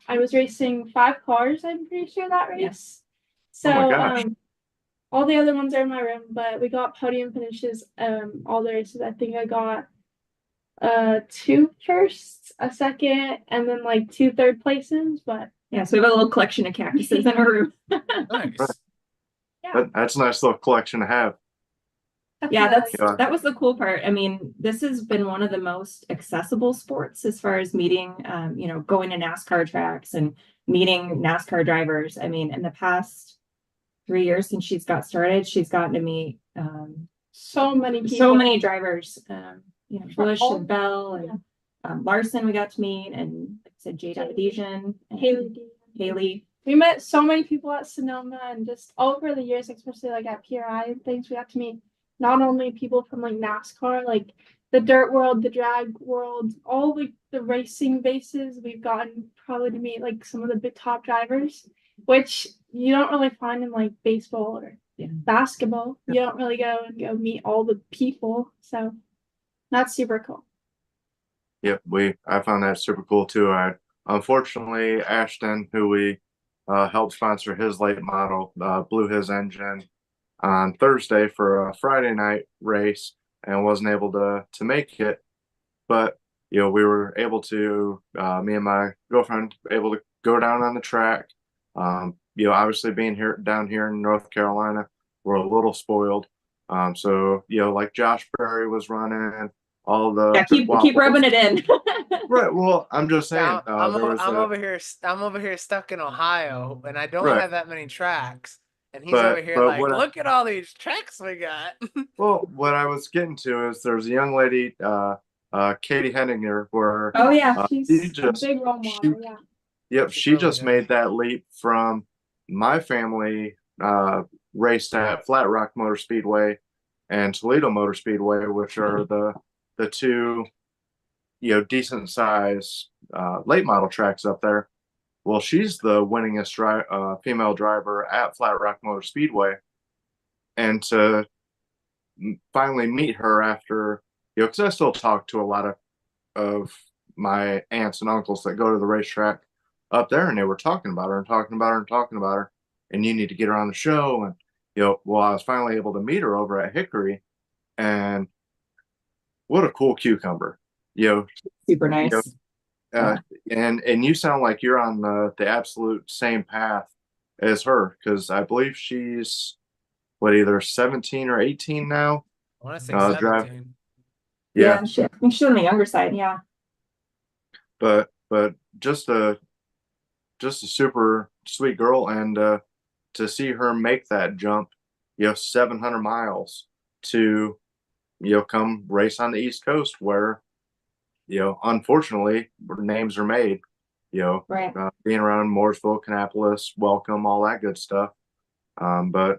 I was racing 5 cars, I'm pretty sure that race. So,
Oh my gosh.
all the other ones are in my room, but we got podium finishes, all the races. I think I got 2 firsts, a second, and then like 2 third places, but
Yeah, so we have a little collection of cactuses in our room.
Nice.
That's a nice little collection to have.
Yeah,
definitely.
that was the cool part. This has been one of the most accessible sports as far as meeting, going to NASCAR tracks and meeting NASCAR drivers. In the past 3 years since she's got started, she's gotten to meet
so many people.
so many drivers. Bush
all-
and Bell and Larson we got to meet, and like I said, Jade Abadijan, and Haley.
We met so many people at Sonoma, and just over the years, especially like at PRI and things, we got to meet not only people from like NASCAR, like the dirt world, the drag world, all like the racing bases. We've gotten probably to meet like some of the big top drivers, which you don't really find in like baseball or basketball. You don't really go meet all the people. So that's super cool.
Yep, I found that super cool too. Unfortunately, Ashton, who we helped sponsor his late model, blew his engine on Thursday for a Friday night race and wasn't able to make it. But we were able to, me and my girlfriend, able to go down on the track. Obviously being down here in North Carolina, we're a little spoiled. So, like Josh Berry was running all the
Yeah, keep
wobbles.
rubbing it in.
Right. Well, I'm just saying,
Yeah, I'm,
there was
I'm
a,
over here. I'm over here stuck in Ohio, and I don't
Right.
have that many tracks. And he's
But-
over here
but
like,
what I-
look at all these tracks we got.
well, what I was getting to is there's a young lady, Katie Henninger, where
Oh yeah.
She's
she
a
just,
big role model. Yeah.
yep,
She's
she
really
just
good.
made that leap from my family, raced at Flat Rock Motor Speedway and Toledo Motor Speedway, which are the two, decent size, late model tracks up there. Well, she's the winningest female driver at Flat Rock Motor Speedway. And to finally meet her after, because I still talk to a lot of my aunts and uncles that go to the racetrack up there, and they were talking about her and talking about her and talking about her, and you need to get her on the show. And, well, I was finally able to meet her over at Hickory, and what a cool cucumber,
Super nice.
and you sound like you're on the absolute same path as her, because I believe she's either 17 or 18 now.
I want to say
drive-
17.
Yeah,
I think she's on the younger side. Yeah.
but just a super sweet girl, and to see her make that jump, 700 miles to come race on the East Coast, where unfortunately names are made,
Right.
being around Mooresville, Kannapolis, Welcome, all that good stuff. But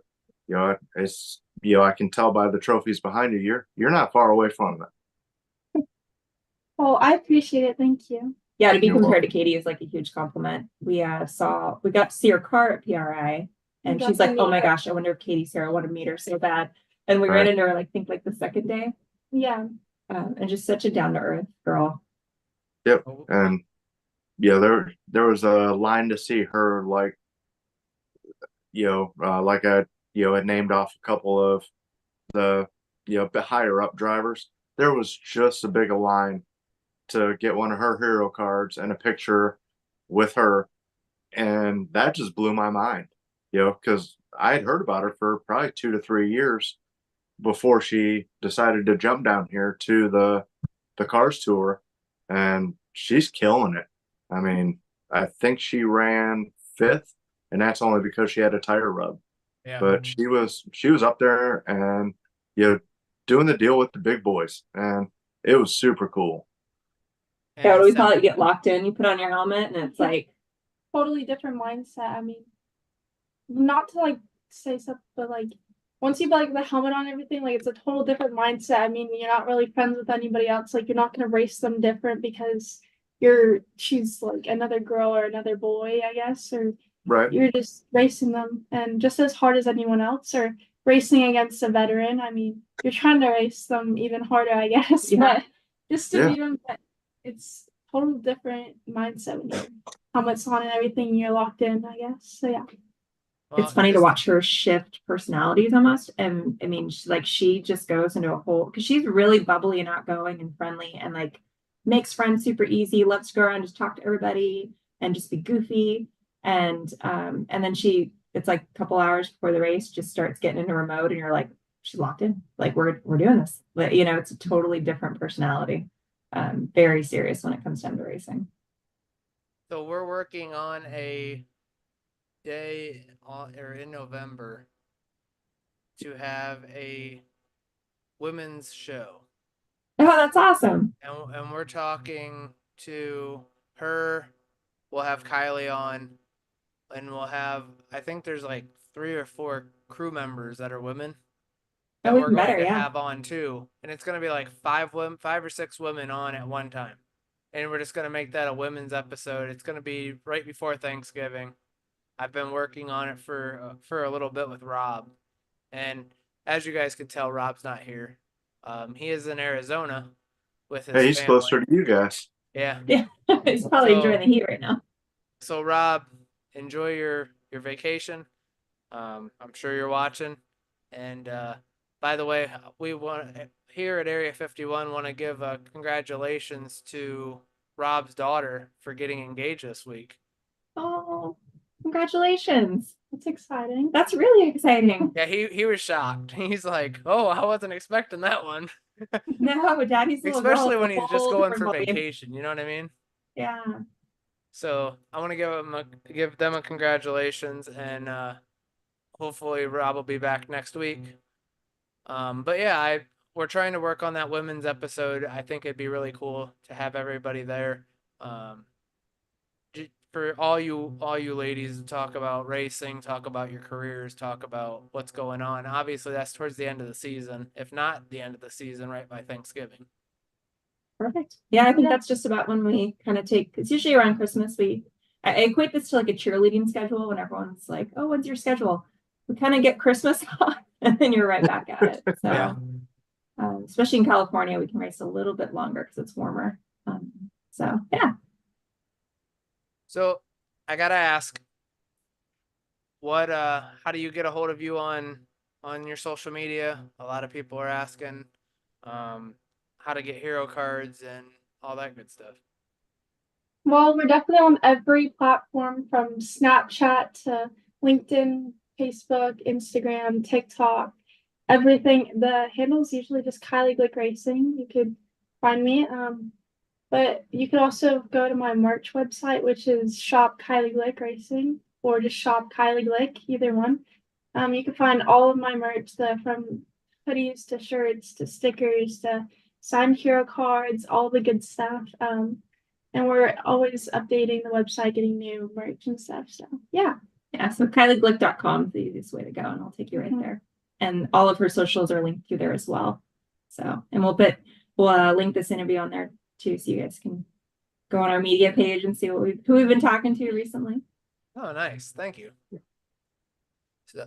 it's I can tell by the trophies behind you, you're not far away from it.
Oh, I appreciate it. Thank you.
Yeah, to be
You're
compared to Katie is like a huge compliment. We got to see her car at PRI, and
got
she's
to
like, "Oh
meet
my
her.
gosh, I wonder if Katie's here. I want to meet her so bad." And we
Right.
ran into her, like, think like the second day,
Yeah.
and just such a down to earth girl.
Yep.
Oh,
And there was a line to see her, like, like I had named off a couple of the bit higher up drivers. There was just a big a line to get one of her hero cards and a picture with her, and that just blew my mind, because I had heard about her for probably 2 to 3 years before she decided to jump down here to the Cars Tour, and she's killing it. I mean, I think she ran 5th, and that's only because she had a tire rub.
yeah.
But she was up there and doing the deal with the big boys, and it was super cool.
And
Yeah, what do we
so-
call it? You get locked in, you put on your helmet, and it's like,
Totally different mindset. I mean, not to like say something, but like once you put like the helmet on and everything, like it's a total different mindset. I mean, you're not really friends with anybody else. Like you're not gonna race them different because she's like another girl or another boy, I guess, or
Right.
you're just racing them and just as hard as anyone else, or racing against a veteran. I mean, you're trying to race them even harder, I guess.
Yeah.
But just to
Yeah.
beat them, it's total different mindset when you're helmets on and everything. You're locked in, I guess. So yeah.
well,
it's funny to
just-
watch her shift personalities almost. And I mean, she just goes into a whole, because she's really bubbly and outgoing and friendly, and like makes friends super easy, loves to go around, just talk to everybody and just be goofy. And then it's like a couple hours before the race, just starts getting into her mode, and you're like, she's locked in. Like we're doing this. But it's a totally different personality. Very serious when it comes down to racing.
So we're working on a day or in November to have a women's show.
Oh, that's awesome.
And we're talking to her. We'll have Kylie on, and we'll have, I think there's like 3 or 4 crew members that are women that
Oh,
we're
even
going
better,
to
yeah.
have on too. And it's going to be like 5 or 6 women on at one time. And we're just going to make that a women's episode. It's going to be right before Thanksgiving. I've been working on it for a little bit with Rob. And as you guys can tell, Rob's not here. He is in Arizona with his
Hey, he's
family.
closer to you guys.
Yeah.
He's probably
So-
enjoying the heat right now.
So Rob, enjoy your vacation. I'm sure you're watching. And by the way, here at Area 51 want to give congratulations to Rob's daughter for getting engaged this week.
Oh, congratulations.
It's exciting.
That's really exciting.
Yeah, he was shocked. He's like, "Oh, I wasn't expecting that one."
No, daddy's little girl
Especially
is
when
a
he's just
whole
going
different
for
ballgame.
vacation, you know what I mean?
Yeah.
So I want to give them a congratulations, and hopefully Rob will be back next week. But yeah, we're trying to work on that women's episode. I think it'd be really cool to have everybody there. For all you ladies to talk about racing, talk about your careers, talk about what's going on. Obviously, that's towards the end of the season, if not the end of the season, right by Thanksgiving.
Perfect. Yeah, I think that's just about when we kind of take, it's usually around Christmas. I equate this to like a cheerleading schedule when everyone's like, oh, what's your schedule? We kind of get Christmas off and then you're right back at it. So,
Yeah.
Especially in California, we can race a little bit longer because it's warmer. So, yeah.
So I gotta ask, how do you get a hold of you on your social media? A lot of people are asking, how to get hero cards and all that good stuff.
Well, we're definitely on every platform from Snapchat to LinkedIn, Facebook, Instagram, TikTok, everything. The handle's usually just Kylie Glick Racing. You could find me. But you could also go to my merch website, which is Shop Kylie Glick Racing, or just Shop Kylie Glick, either one. You can find all of my merch, from hoodies to shirts to stickers to signed hero cards, all the good stuff. And we're always updating the website, getting new merch and stuff. So yeah.
Yeah, so KylieGlick.com is the easiest way to go, and I'll take you right there. And all of her socials are linked through there as well. So, and we'll link this interview on there too, so you guys can go on our media page and see who we've been talking to recently.
Oh, nice. Thank you.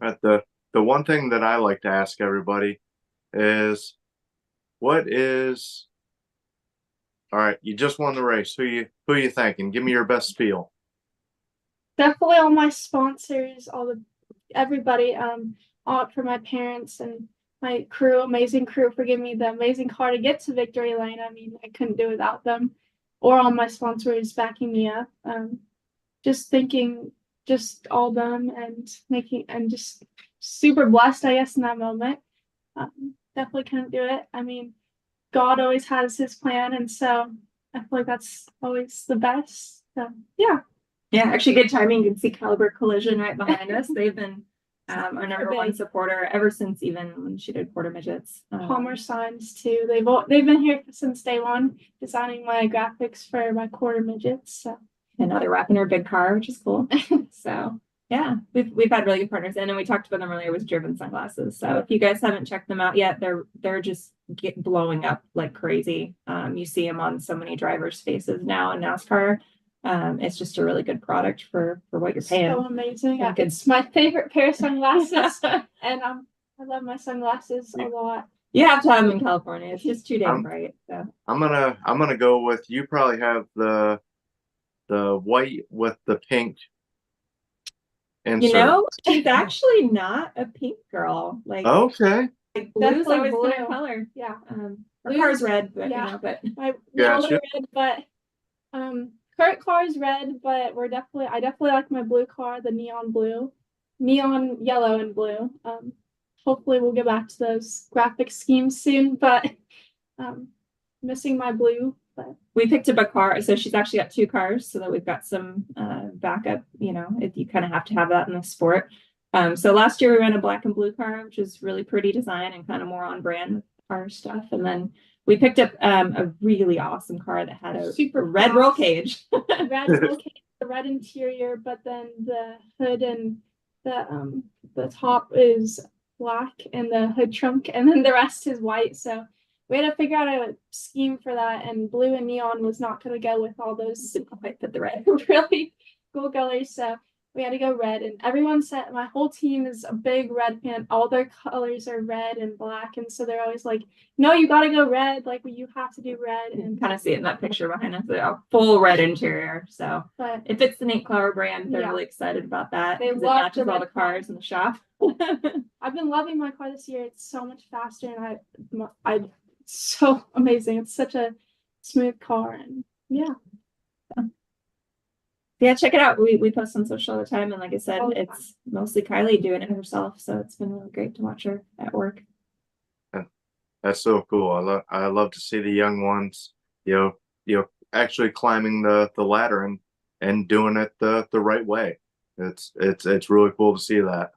But the one thing that I like to ask everybody is, all right, you just won the race. Who you thanking? Give me your best spiel.
Definitely all my sponsors, everybody, all for my parents and my crew, amazing crew for giving me the amazing car to get to victory lane. I mean, I couldn't do it without them, or all my sponsors backing me up. Just thinking, just all them and just super blessed, I guess, in that moment. Definitely couldn't do it. I mean, God always has his plan, and so I feel like that's always the best. So yeah.
Yeah, actually good timing. You can see Caliber Collision right behind us. They've been our number one supporter ever since even when she did Quarter Midgets.
Palmer Signs too. They've been here since day one, designing my graphics for my Quarter Midgets. So
and now they're wrapping her big car, which is cool. So yeah, we've had really good partners. And then we talked about them earlier with Driven Sunglasses. So if you guys haven't checked them out yet, they're just blowing up like crazy. You see them on so many drivers' faces now in NASCAR. It's just a really good product for what you're paying.
So amazing.
Yeah.
It's my favorite pair of sunglasses. And I love my sunglasses a lot.
You have to have them in California. It's just too damn bright. So
I'm gonna go with, you probably have the white with the pink insert.
you know, she's actually not a pink girl. Like
Okay.
blue's
Definitely
always been her
blue.
color.
Yeah.
Her
Blue's-
car's red, but
yeah.
you know, but
My
Gotcha.
red, but current car is red, but I definitely like my blue car, the neon yellow and blue. Hopefully we'll get back to those graphic schemes soon, but missing my blue. But
we picked up a car, so she's actually got two cars, so that we've got some backup. You know, you kind of have to have that in the sport. So last year we ran a black and blue car, which is really pretty design and kind of more on brand with our stuff. And then we picked up a really awesome car that had a
Super
red roll cage.
red roll cage, the red interior, but then the hood and the top is black and the hood trunk, and then the rest is white. So we had to figure out a scheme for that, and blue and neon was not going to go with all those
Didn't quite fit the red.
really cool colors. So we had to go red, and everyone said, my whole team is a big red fan. All their colors are red and black, and so they're always like, no, you got to go red. Like, you have to do red.
You can
And
kind of see it in that picture behind us, a full red interior. So
but
if it's the Nate Flower brand, they're
Yeah.
really excited about that.
They
'cause it
love
matches
the
all
red
the cars in the shop.
I've been loving my car this year. It's so much faster, and so amazing. It's such a smooth car, and yeah.
Yeah, check it out. We post on social all the time, and like I said,
All the
it's mostly Kylie doing it herself, so it's been really great to watch her at work.
That's so cool. I love to see the young ones, actually climbing the ladder and doing it the right way. It's really cool to see that.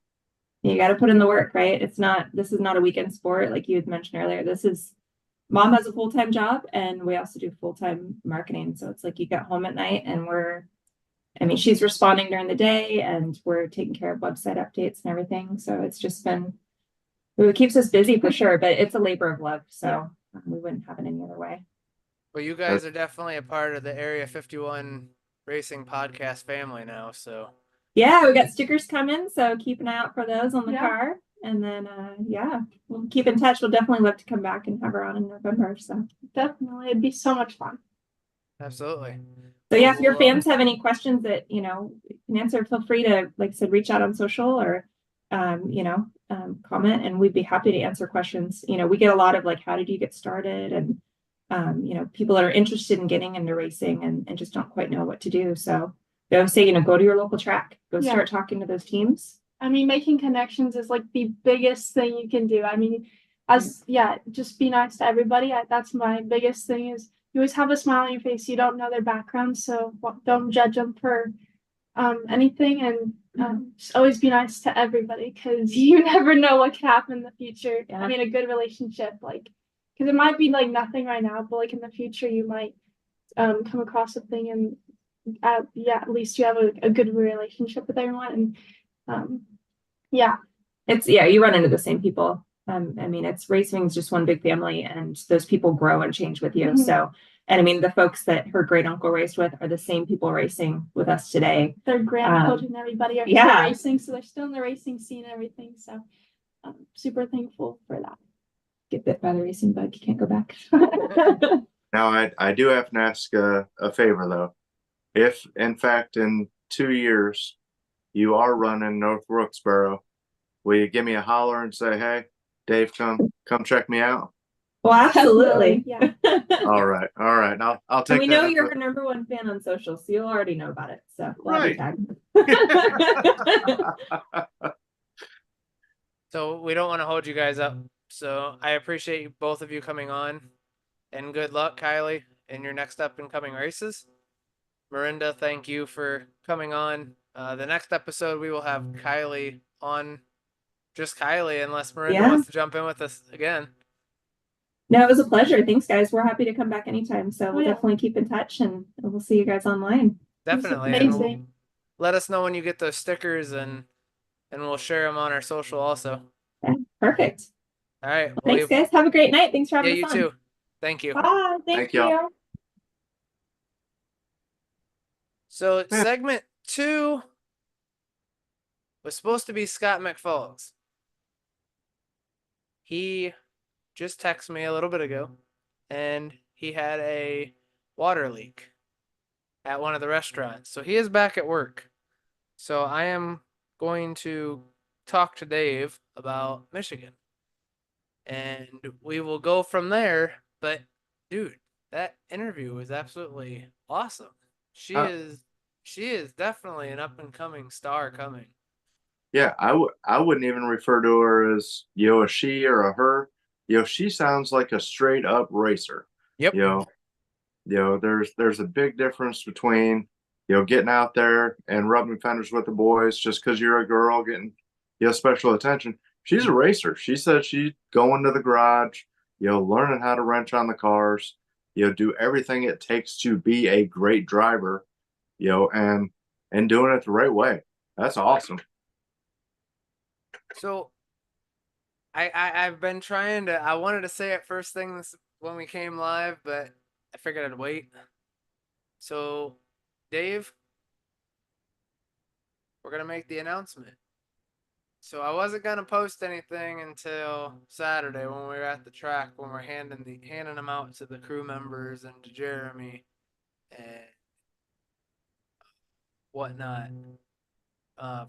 You got to put in the work, right? This is not a weekend sport like you had mentioned earlier. Mom has a full-time job, and we also do full-time marketing. So it's like you get home at night and she's responding during the day, and we're taking care of website updates and everything. So it keeps us busy for sure, but it's a labor of love. So we wouldn't have it any other way.
Well, you guys are definitely a part of the Area 51 Racing podcast family now. So
Yeah, we got stickers coming, so keep an eye out for those on the
Yeah.
car. And then, we'll keep in touch. We'll definitely love to come back and have her on in November. So
Definitely, it'd be so much fun.
absolutely.
yeah, if your fans have any questions that, you can answer, feel free to, like I said, reach out on social or, comment, and we'd be happy to answer questions. We get a lot of like, how did you get started? And, people that are interested in getting into racing and just don't quite know what to do. So they always say, go to your local track, go
Yeah.
start talking to those teams.
I mean, making connections is like the biggest thing you can do. I mean, just be nice to everybody. That's my biggest thing is you always have a smile on your face. You don't know their background, so don't judge them for anything, and just always be nice to everybody because you never know what could happen in the future.
Yeah.
I mean, a good relationship, like, because it might be like nothing right now, but like in the future, you might come across something, and at least you have a good relationship with everyone, and
you run into the same people. It's racing is just one big family, and those people grow and change with you.
Mhm.
So, and the folks that her great uncle raced with are the same people racing with us today.
their grandchildren, everybody are still
yeah.
racing, so they're still in the racing scene and everything. So I'm super thankful for that.
Get bit by the racing bug, you can't go back.
Now, I do have to ask a favor though. If in fact in 2 years you are running North Wilkesboro, will you give me a holler and say, "Hey, Dave, come check me out"?
Well, absolutely.
Yeah.
All right. And I'll take
And we
that
know
as
you're
a-
her number one fan on social, so you'll already know about it. So we'll have you tagged.
So we don't want to hold you guys up. So I appreciate you, both of you coming on, and good luck, Kylie, in your next up and coming races. Miranda, thank you for coming on. The next episode we will have Kylie on, just Kylie, unless Miranda wants to jump in with us again.
No, it was a pleasure. Thanks, guys. We're happy to come back anytime. So we'll
yeah.
definitely keep in touch, and we'll see you guys online.
Definitely.
amazing.
And we'll- let us know when you get those stickers, and we'll share them on our social also.
Yeah, perfect.
All right. Well,
Thanks, guys. Have a great night. Thanks for
yeah,
having
you
us on.
too. Thank you.
Bye.
Thank
Thank
y'all.
you.
So segment 2 was supposed to be Scott McFalls. He just texted me a little bit ago, and he had a water leak at one of the restaurants. So he is back at work. So I am going to talk to Dave about Michigan. And we will go from there. But dude, that interview was absolutely awesome. She is definitely an up and coming star coming.
Yeah, I wouldn't even refer to her as a she or a her. She sounds like a straight up racer.
Yep.
There's a big difference between getting out there and rubbing fenders with the boys just because you're a girl getting special attention. She's a racer. She said she's going to the garage, learning how to wrench on the cars, do everything it takes to be a great driver, and doing it the right way. That's awesome.
So I've been trying to, I wanted to say it first thing when we came live, but I figured I'd wait. So Dave, we're going to make the announcement. So I wasn't going to post anything until Saturday when we were at the track, when we're handing them out to the crew members and to Jeremy and whatnot,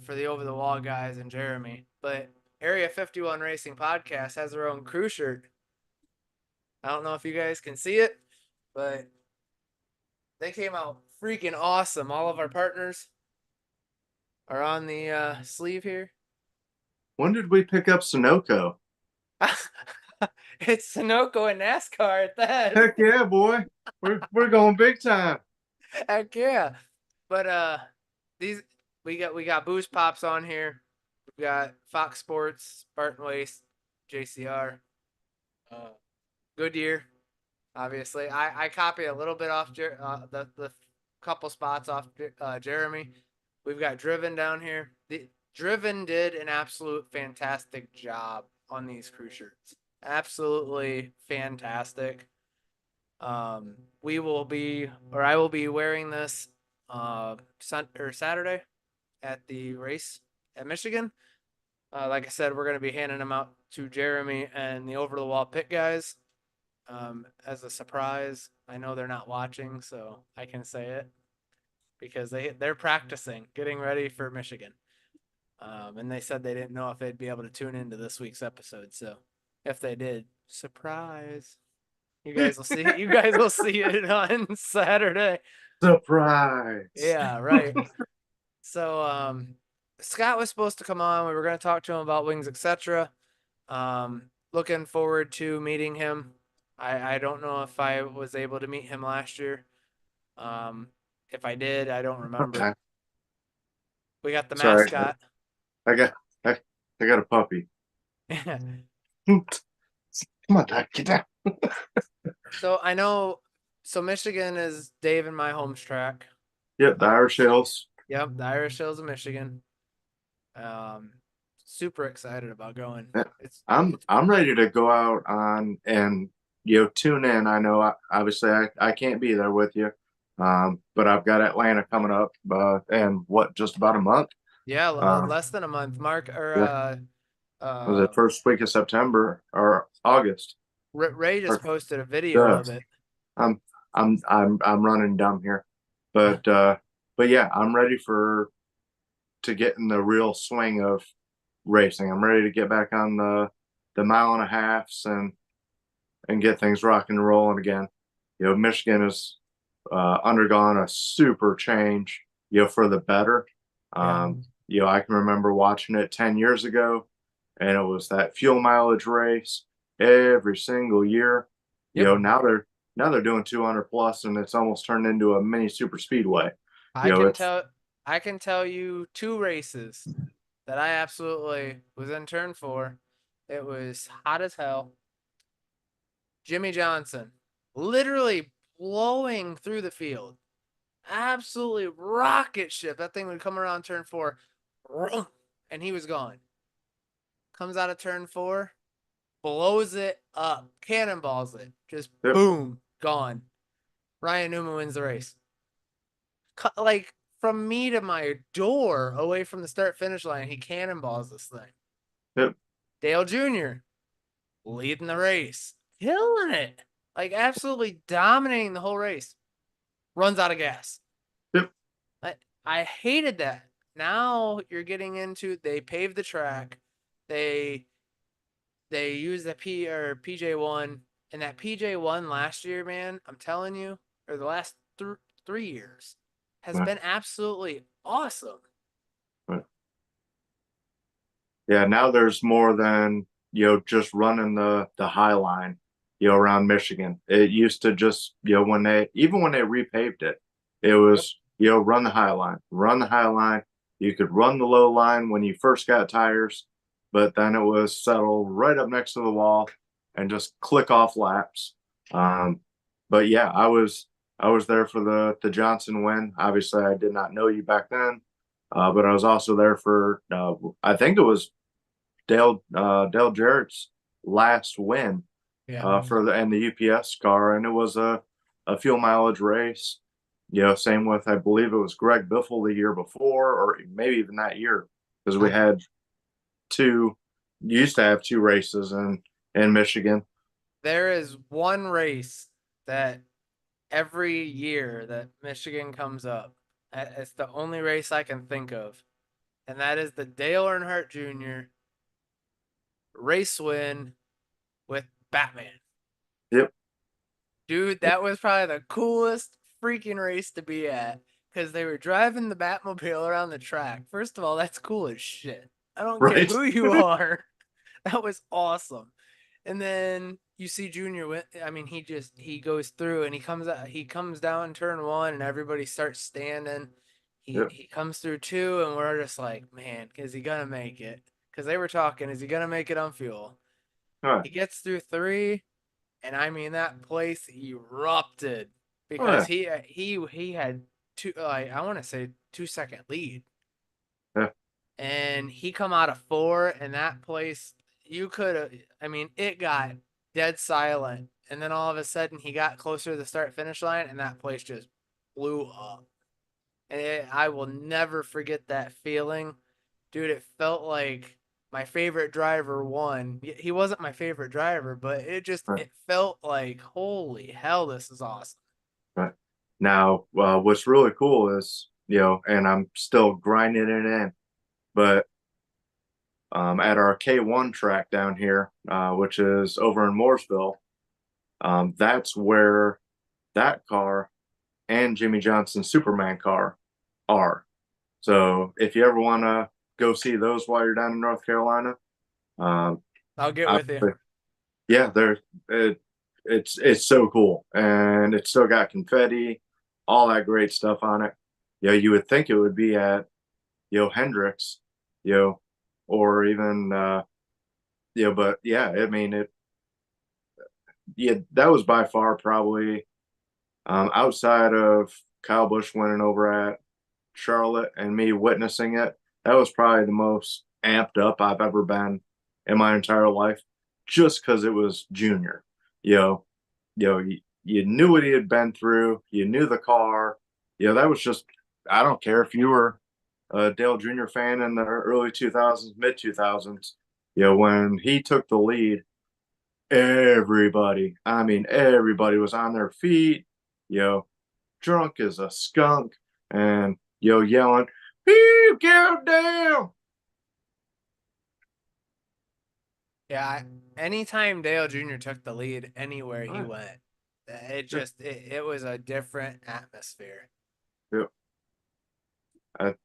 for the over the wall guys and Jeremy. But Area 51 Racing Podcast has their own crew shirt. I don't know if you guys can see it, but they came out freaking awesome. All of our partners are on the sleeve here.
When did we pick up Sunoco?
It's Sunoco and NASCAR at that.
Heck yeah, boy. We're going big time.
Heck yeah. But these we got Boost Pops on here. We got Fox Sports, Spartan Waste, JCR, Goodyear. Obviously, I copy a little bit off the couple spots off Jeremy. We've got Driven down here. The Driven did an absolute fantastic job on these crew shirts. Absolutely fantastic. We will be, or I will be wearing this Saturday at the race at Michigan. Like I said, we're going to be handing them out to Jeremy and the over the wall pit guys as a surprise. I know they're not watching, so I can say it because they're practicing, getting ready for Michigan. And they said they didn't know if they'd be able to tune into this week's episode. So if they did, surprise. You guys will see. You guys will see it on Saturday.
Surprise.
Yeah, right. So Scott was supposed to come on. We were going to talk to him about wings, etc. Looking forward to meeting him. I don't know if I was able to meet him last year. If I did, I don't remember.
Okay.
We got the
Sorry.
mascot.
I got a puppy. Come on, Dad, get down.
So I know. So Michigan is Dave and my homes track.
Yep, the Irish Hills.
Yep, the Irish Hills of Michigan. Super excited about going.
Yeah.
It's
I'm ready to go out on and tune in. I know obviously I can't be there with you. But I've got Atlanta coming up and just about a month.
yeah, less than a month. Mark or
Was it first week of September or August?
Ray just posted a video of it.
I'm running dumb here. But yeah, I'm ready to get in the real swing of racing. I'm ready to get back on the mile and a halves and get things rocking and rolling again. Michigan has undergone a super change, for the better. I can remember watching it 10 years ago, and it was that fuel mileage race every single year.
Yep.
Now they're doing 200 plus, and it's almost turned into a mini super speedway.
I can tell you 2 races that I absolutely was in turn for. It was hot as hell. Jimmy Johnson, literally blowing through the field. Absolutely rocket ship. That thing would come around turn 4, and he was gone. Comes out of turn 4, blows it up, cannonballs it, just boom, gone. Ryan Newman wins the race. Like from me to my door, away from the start finish line, he cannonballs this thing.
Yep.
Dale Jr. leading the race, killing it, like absolutely dominating the whole race. Runs out of gas.
Yep.
I hated that. Now you're getting into, they paved the track. They use the PJ1, and that PJ1 last year, man, I'm telling you, or the last 3 years has been absolutely awesome.
Yeah, now there's more than just running the high line around Michigan. It used to just when they repaved it, it was run the high line. You could run the low line when you first got tires, but then it was settle right up next to the wall and just click off laps. But yeah, I was there for the Johnson win. Obviously, I did not know you back then, but I was also there for I think it was Dale Jarrett's last win for the UPS car, and it was a fuel mileage race. Same with, I believe it was Greg Biffle the year before, or maybe even that year, because we had used to have 2 races in Michigan.
There is one race that every year that Michigan comes up, it's the only race I can think of, and that is the Dale Earnhardt Jr. race win with Batman.
Yep.
Dude, that was probably the coolest freaking race to be at because they were driving the Batmobile around the track. First of all, that's cool as shit. I don't care
Right.
who you are. That was awesome. And then you see Junior I mean, he goes through and he comes down turn one and everybody starts standing.
Yep.
He comes through two and we're just like, man, is he gonna make it? Because they were talking, is he gonna make it on fuel?
All right.
He gets through three, and I mean that place erupted
Oh,
because
yeah.
he had two, like, I want to say 2 second lead,
Yeah.
and he come out of four, and that place you could have. I mean, it got dead silent, and then all of a sudden he got closer to the start finish line, and that place just blew up. And I will never forget that feeling, dude. It felt like my favorite driver won. He wasn't my favorite driver, but
Right.
it felt like, holy hell, this is awesome.
Right. Now, what's really cool is, and I'm still grinding it in, but at our K1 track down here, which is over in Mooresville, that's where that car and Jimmy Johnson's Superman car are. So if you ever want to go see those while you're down in North Carolina,
I'll get
I-
with you.
yeah, it's so cool, and it's still got confetti, all that great stuff on it. You would think it would be at Hendrix, or even but yeah, I mean that was by far probably outside of Kyle Busch winning over at Charlotte and me witnessing it, that was probably the most amped up I've ever been in my entire life, just because it was Junior. You knew what he had been through. You knew the car. That was just. I don't care if you were a Dale Jr. fan in the early 2000s, mid 2000s. When he took the lead, everybody. I mean, everybody was on their feet. Drunk as a skunk, and yelling, "Phew, get him down!"
Yeah, anytime Dale Jr. took the lead anywhere he
Right.
went, it was a different atmosphere.
Yep.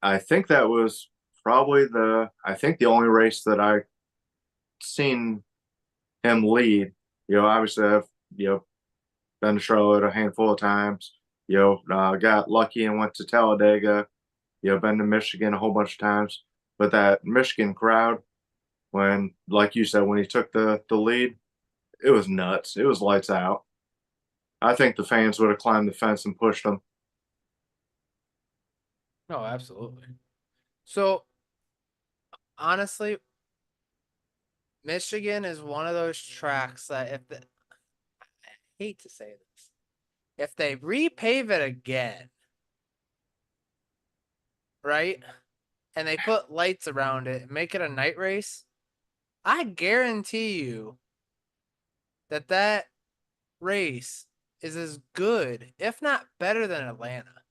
I think that was probably the only race that I seen him lead. Obviously I've been to Charlotte a handful of times. Got lucky and went to Talladega. Been to Michigan a whole bunch of times. But that Michigan crowd, when, like you said, when he took the lead, it was nuts. It was lights out. I think the fans would have climbed the fence and pushed him.
Oh, absolutely. So, honestly, Michigan is one of those tracks that I hate to say this, if they repave it again, right, and they put lights around it and make it a night race, I guarantee you that race is as good, if not better than Atlanta.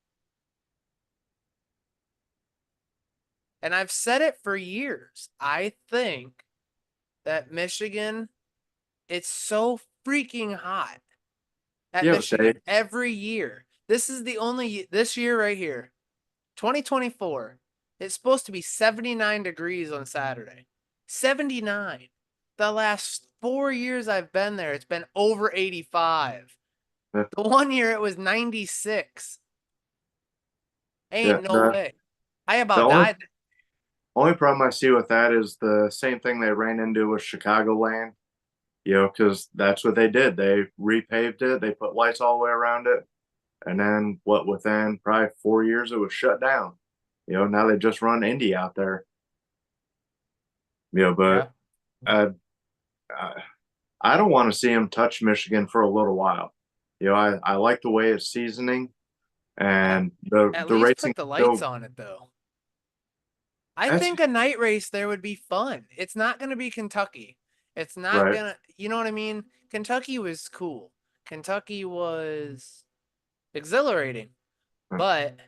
And I've said it for years. I think that Michigan, it's so freaking hot at Michigan every year. This year right here, 2024. It's supposed to be 79 degrees on Saturday. 79. The last 4 years I've been there, it's been over 85.
Yeah.
The one year it was 96. Ain't no way. I about died.
Only problem I see with that is the same thing they ran into with Chicagoland, because that's what they did. They repaved it, they put lights all the way around it, and then within probably 4 years it was shut down. Now they just run Indy out there. But I don't want to see him touch Michigan for a little while. I like the way it's seasoning, and the
least
racing.
Put the lights on it though. I think a night race there would be fun. It's not going to be Kentucky. It's not going to, you know what I mean? Kentucky was cool. Kentucky was exhilarating. But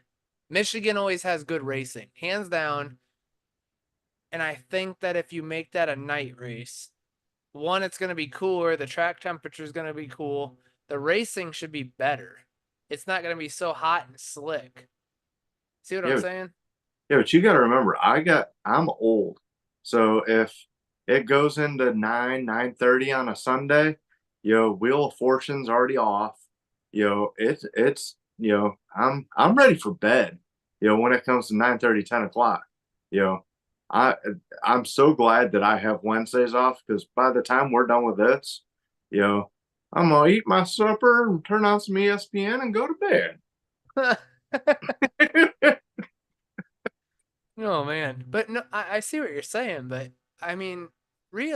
Michigan always has good racing, hands down. And I think that if you make that a night race, one, it's going to be cooler. The track temperature is going to be cool. The racing should be better. It's not going to be so hot and slick. See what I'm
Yeah.
saying?
Yeah, but you got to remember, I'm old. So if it goes into 9:30 on a Sunday, Wheel of Fortune's already off. It's I'm ready for bed. When it comes to 9:30, 10 o'clock. You know, I I'm so glad that I have Wednesdays off, because by the time we're done with this, I'm gonna eat my supper and turn on some ESPN and go to bed.
Oh man, but no, I see what you're saying, but I mean,
There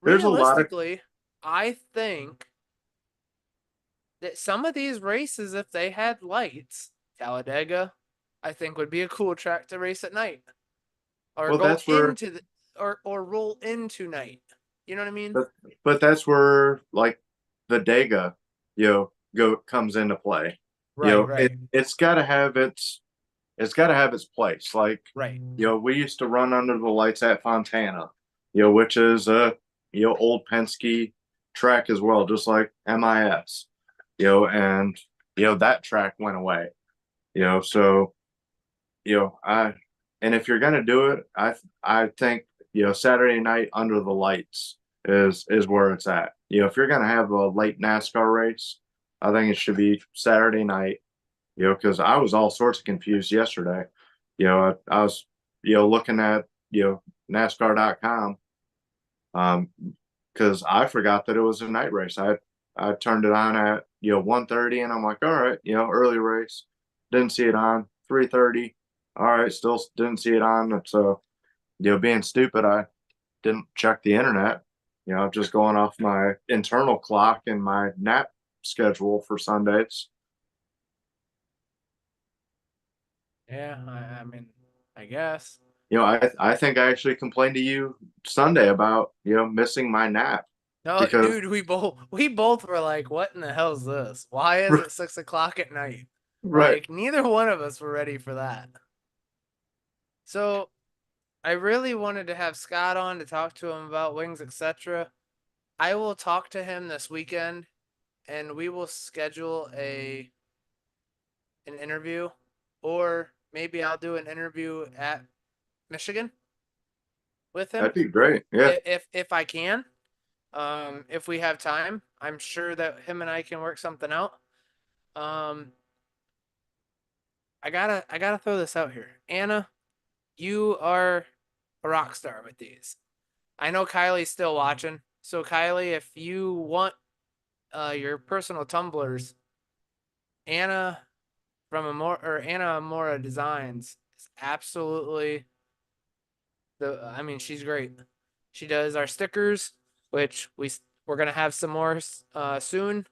there's a lot of
realistically, I think that some of these races, if they had lights, Talladega, I think would be a cool track to race at night, or
well,
go
that's where
into the or roll into night. You know what I mean?
but that's where like the Dega, comes into play.
Right,
It's got to have its place. Like,
right.
we used to run under the lights at Fontana, which is a old Penske track as well, just like MIS, and that track went away, so and if you're gonna do it, I think Saturday night under the lights is where it's at. If you're gonna have a late NASCAR race, I think it should be Saturday night. Because I was all sorts of confused yesterday. I was looking at NASCAR.com, because I forgot that it was a night race. I turned it on at 1:30, and I'm like, all right, early race. Didn't see it on 3:30. All right, still didn't see it on. So being stupid, I didn't check the internet. I'm just going off my internal clock and my nap schedule for Sundays.
Yeah, I mean, I guess.
I think I actually complained to you Sunday about missing my nap.
No,
Because-
dude, we both were like, "What in the hell is this? Why is it 6 o'clock at night?"
Right.
Like, neither one of us were ready for that. So, I really wanted to have Scott on to talk to him about wings, etc. I will talk to him this weekend, and we will schedule an interview, or maybe I'll do an interview at Michigan with him.
That'd be great. Yeah.
If I can. If we have time, I'm sure that him and I can work something out. I gotta throw this out here. Anna, you are a rock star with these. I know Kylie's still watching. So Kylie, if you want your personal tumblers, Anna Anna Amora Designs is absolutely she's great. She does our stickers, which we're gonna have some more soon.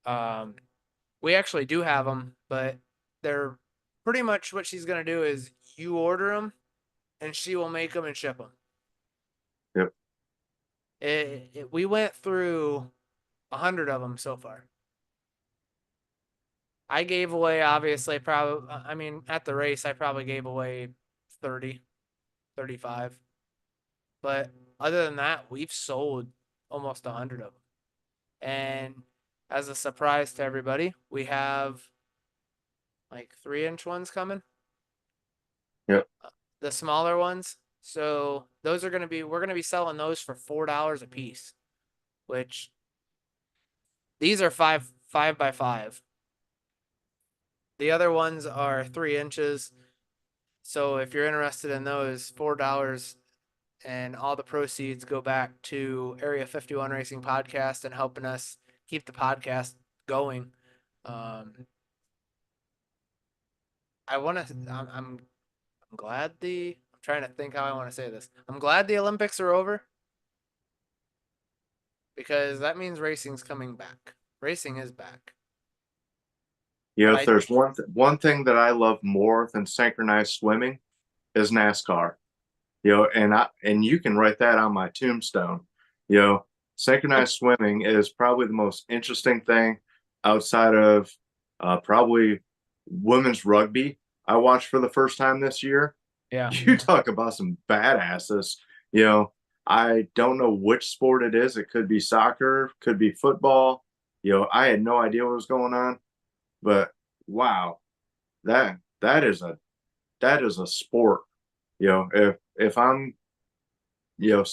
We actually do have them, but they're pretty much what she's gonna do is you order them, and she will make them and ship them.
Yep.
We went through 100 of them so far. I gave away, obviously, probably, at the race, I probably gave away 30, 35. But other than that, we've sold almost 100 of them. And as a surprise to everybody, we have like 3-inch ones coming.
Yep.
The smaller ones. So those we're going to be selling those for $4 a piece, which these are 5x5. The other ones are 3 inches. So if you're interested in those, $4, and all the proceeds go back to Area 51 Racing Podcast and helping us keep the podcast going. I'm glad I'm trying to think how I want to say this. I'm glad the Olympics are over, because that means racing's coming back. Racing is back.
If there's one thing that I love more than synchronized swimming is NASCAR. And you can write that on my tombstone. Synchronized swimming is probably the most interesting thing outside of probably women's rugby I watched for the first time this year.
Yeah.
You talk about some badasses. I don't know which sport it is. It could be soccer, could be football. I had no idea what was going on, but wow, that is a sport. If I'm you know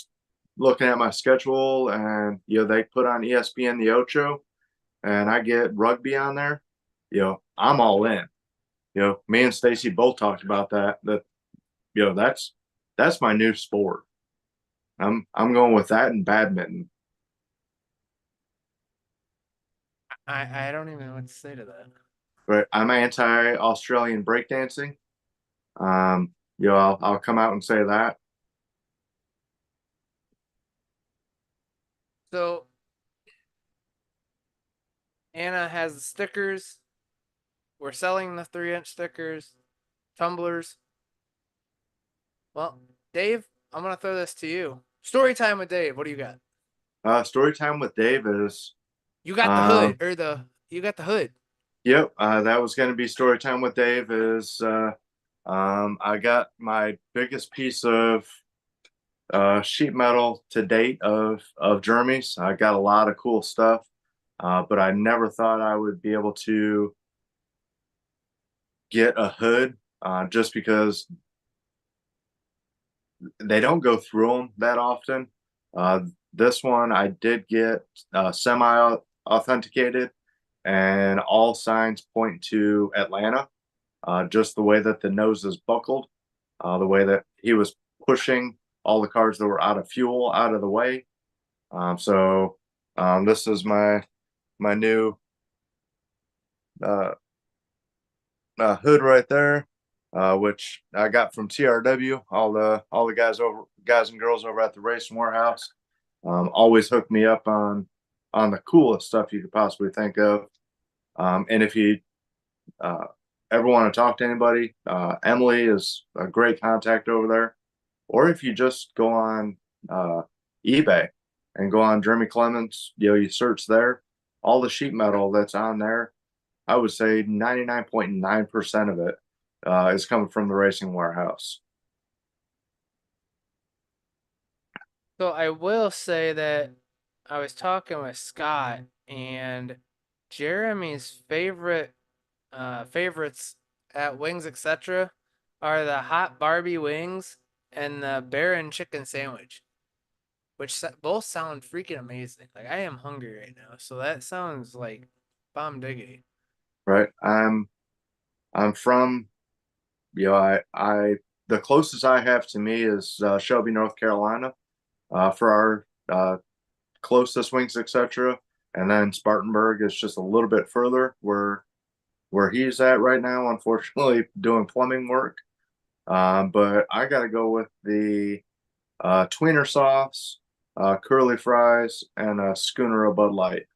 looking at my schedule and they put on ESPN the Ocho and I get rugby on there, I'm all in. Me and Stacy both talked about that that's my new sport. I'm going with that and badminton.
I don't even know what to say to that.
But I'm anti-Australian breakdancing. I'll come out and say that.
So Anna has the stickers. We're selling the 3-inch stickers, tumblers. Well, Dave, I'm gonna throw this to you. Story time with Dave. What do you got?
Story time with Dave is
You got the hood or you got the hood.
Yep, that was going to be story time with Dave. I got my biggest piece of sheet metal to date of Jeremy's. I got a lot of cool stuff, but I never thought I would be able to get a hood just because they don't go through them that often. This one I did get semi authenticated, and all signs point to Atlanta. Just the way that the nose is buckled, the way that he was pushing all the cars that were out of fuel out of the way. So this is my new hood right there, which I got from TRW. All the guys and girls over at the Racing Warehouse always hook me up on the coolest stuff you could possibly think of. And if you ever want to talk to anybody, Emily is a great contact over there. Or if you just go on eBay and go on Jeremy Clements, you search there, all the sheet metal that's on there, I would say 99.9% of it is coming from the Racing Warehouse.
So I will say that I was talking with Scott, and Jeremy's favorites at Wings Etc. are the hot Barbie wings and the Baron chicken sandwich, which both sound freaking amazing. Like, I am hungry right now, so that sounds like bomb diggity.
Right. I'm from, I the closest I have to me is Shelby, North Carolina, for our closest Wings Etc. And then Spartanburg is just a little bit further where he's at right now, unfortunately doing plumbing work. But I got to go with the tweener sauce, curly fries, and a schooner of Bud Light.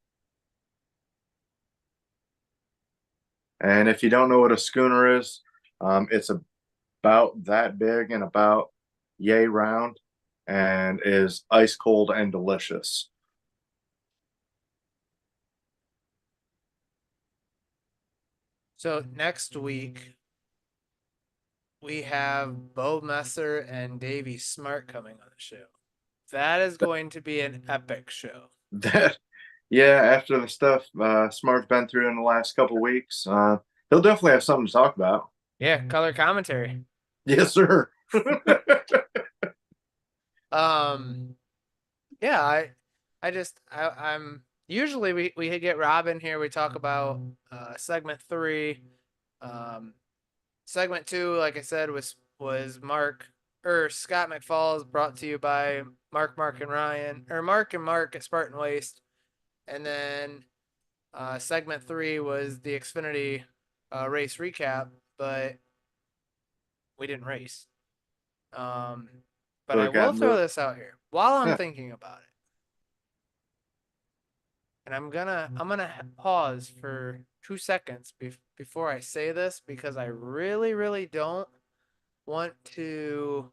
And if you don't know what a schooner is, it's about that big and about yay round, and is ice cold and delicious.
So next week we have Bo Messer and Davey Smart coming on the show. That is going to be an epic show.
Yeah, after the stuff Smart's been through in the last couple weeks, he'll definitely have something to talk about.
Yeah, color commentary.
Yes, sir.
Yeah, I'm usually we get Robin here. We talk about segment 3. Segment 2, like I said, was Scott McFalls, brought to you by Mark and Ryan, or Mark and Mark at Spartan Waste. And then segment 3 was the Xfinity race recap, but we didn't race. But I will throw this out here while I'm thinking about it. And I'm gonna pause for 2 seconds before I say this, because I really, really don't want to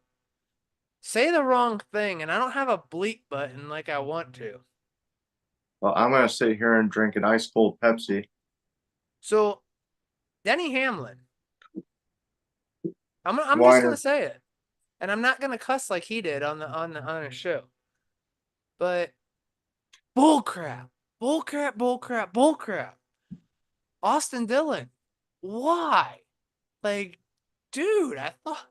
say the wrong thing, and I don't have a bleep button like I want to.
Well, I'm gonna sit here and drink an ice cold Pepsi.
So, Denny Hamlin. I'm just gonna say it, and I'm not gonna cuss like he did on the show. But bullcrap, bullcrap, bullcrap, bullcrap. Austin Dillon, why? Like, dude, I thought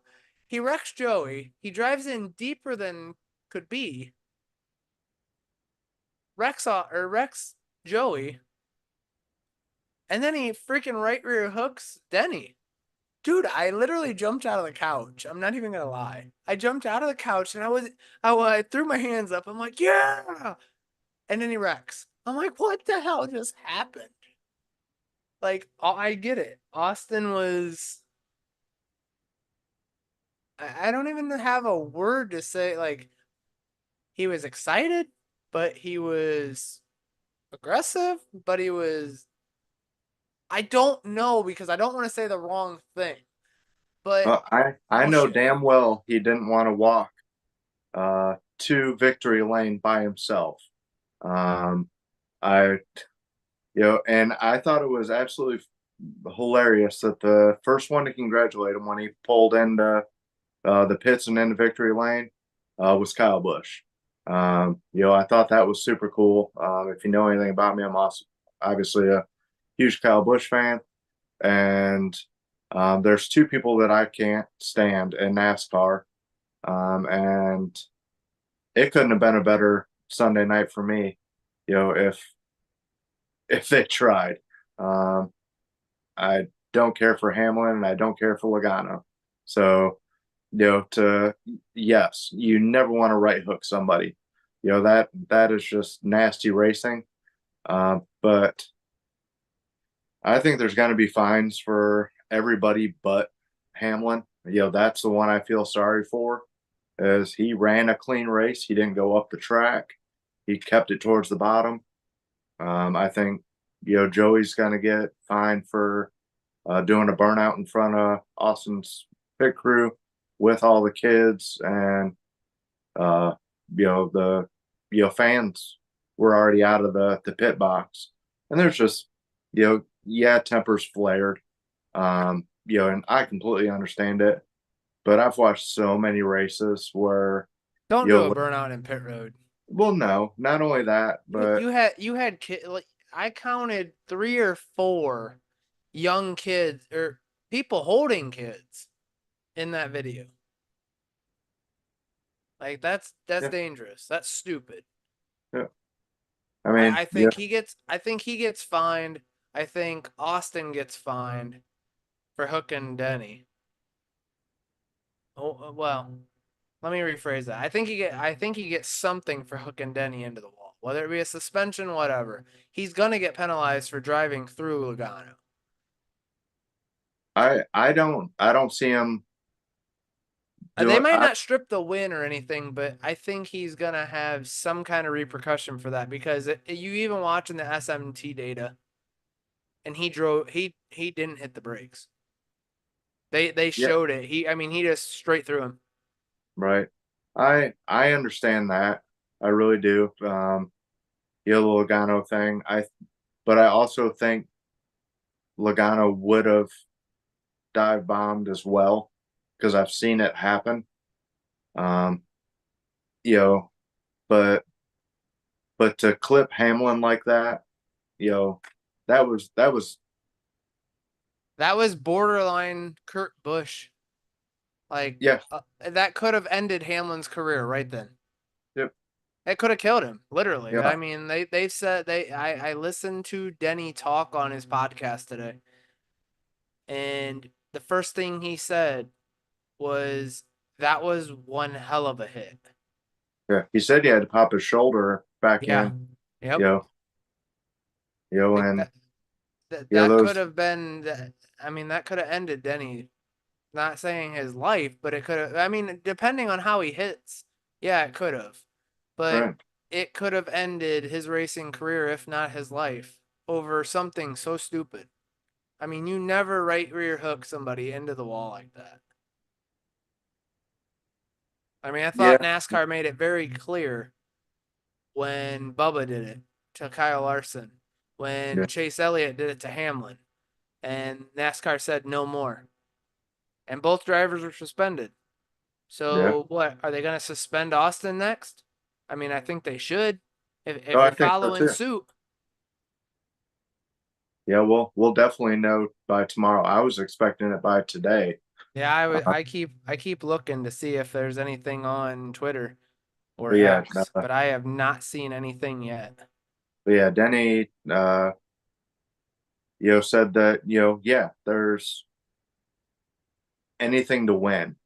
he wrecks Joey. He drives in deeper than could be. Wrecks Joey. And then he freaking right rear hooks Denny. Dude, I literally jumped out of the couch. I'm not even gonna lie. I jumped out of the couch and I threw my hands up. I'm like, yeah. And then he wrecks. I'm like, what the hell just happened? Like, I get it. Austin was. I don't even have a word to say. Like, he was excited, but he was aggressive, but he was. I don't know because I don't want to say the wrong thing. But
I know
bullshit.
damn well he didn't want to walk to victory lane by himself. I and I thought it was absolutely hilarious that the first one to congratulate him when he pulled into the pits and into victory lane was Kyle Busch. I thought that was super cool. If you know anything about me, I'm also obviously a huge Kyle Busch fan, and there's two people that I can't stand in NASCAR, and it couldn't have been a better Sunday night for me. If they tried. I don't care for Hamlin and I don't care for Logano. So, yes, you never want to right hook somebody. That is just nasty racing. But I think there's going to be fines for everybody but Hamlin. That's the one I feel sorry for, is he ran a clean race. He didn't go up the track. He kept it towards the bottom. I think, Joey's going to get fined for doing a burnout in front of Austin's pit crew with all the kids, and the fans were already out of the pit box, and there's just tempers flared, and I completely understand it, but I've watched so many races where
Don't do a burnout in pit road.
well, no, not only that, but
you had kid, like, I counted 3 or 4 young kids or people holding kids in that video. Like, that's
Yeah.
dangerous. That's stupid.
Yeah. I mean,
I think he gets fined. I think Austin gets fined for hooking Denny. Oh well, let me rephrase that. I think he gets something for hooking Denny into the wall, whether it be a suspension, whatever. He's gonna get penalized for driving through Logano.
I don't see him.
They might not strip the win or anything, but I think he's gonna have some kind of repercussion for that, because you even watching the SMT data, and he didn't hit the brakes. They showed it. He just straight through him.
Right. I understand that. I really do. The Logano thing. But I also think Logano would have dive bombed as well, because I've seen it happen. But to clip Hamlin like that, that was
borderline Kurt Busch. Like,
yeah.
That could have ended Hamlin's career right then.
Yep.
It could have killed him, literally.
Yeah.
I mean, they said I listened to Denny talk on his podcast today, and the first thing he said was that was one hell of a hit.
Yeah. He said he had to pop his shoulder back in.
Yep.
And
that
those
could have been that could have ended Denny. Not saying his life, but it could have. Depending on how he hits, yeah, it could have. But
right.
it could have ended his racing career, if not his life, over something so stupid. You never right rear hook somebody into the wall like that. I thought NASCAR made it very clear when Bubba did it to Kyle Larson, when Chase Elliott did it to Hamlin, and NASCAR said no more. And both drivers were suspended. So what, are they going to suspend Austin next? I mean, I think they should. If
No, I
you're
think so
following
too.
suit.
Yeah, we'll definitely know by tomorrow. I was expecting it by today.
Yeah,
Uh,
I keep looking to see if there's anything on Twitter or
but yeah,
X, but I have not seen anything yet.
but yeah, Denny, said that, yeah, there's anything to win,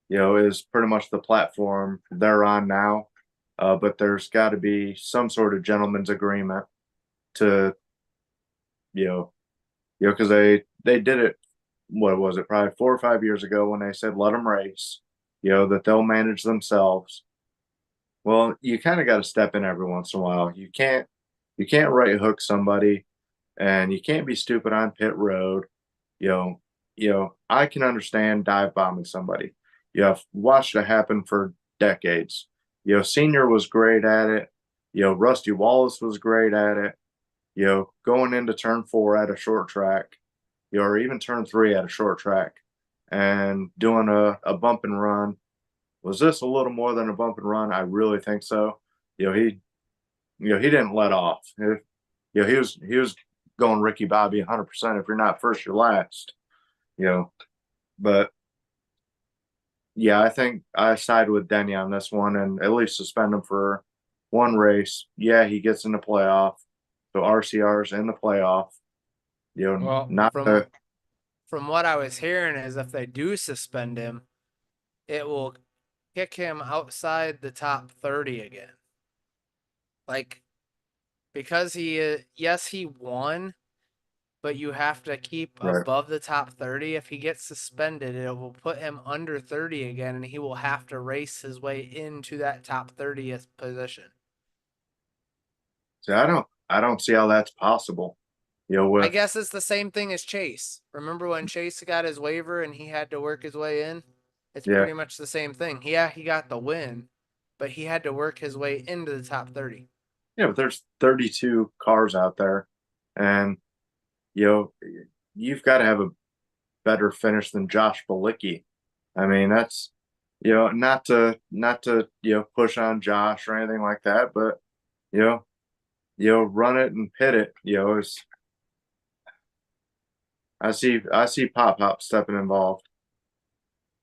is pretty much the platform they're on now. But there's got to be some sort of gentleman's agreement to, because they did it. What was it? Probably 4 or 5 years ago when they said let them race, that they'll manage themselves. Well, you kind of got to step in every once in a while. You can't right hook somebody, and you can't be stupid on pit road. I can understand dive bombing somebody. I've watched it happen for decades. Senior was great at it. Rusty Wallace was great at it. Going into turn 4 at a short track, or even turn 3 at a short track, and doing a bump and run. Was this a little more than a bump and run? I really think so. He didn't let off. He was going Ricky Bobby 100%. If you're not first, you're last. But yeah, I think I side with Denny on this one and at least suspend him for one race. Yeah, he gets in the playoff. So RCR's in the playoff.
Well,
Not
from what I was hearing is if they do suspend him, it will kick him outside the top 30 again. Like, because yes, he won, but you have to keep
right.
above the top 30. If he gets suspended, it will put him under 30 again, and he will have to race his way into that top 30th position.
So I don't see how that's possible.
I guess it's the same thing as Chase. Remember when Chase got his waiver and he had to work his way in? It's
Yeah.
pretty much the same thing. Yeah, he got the win, but he had to work his way into the top 30.
Yeah, but there's 32 cars out there, and you've got to have a better finish than Josh Bilicki. I mean, that's not to push on Josh or anything like that, but run it and pit it. It's I see Pop stepping involved.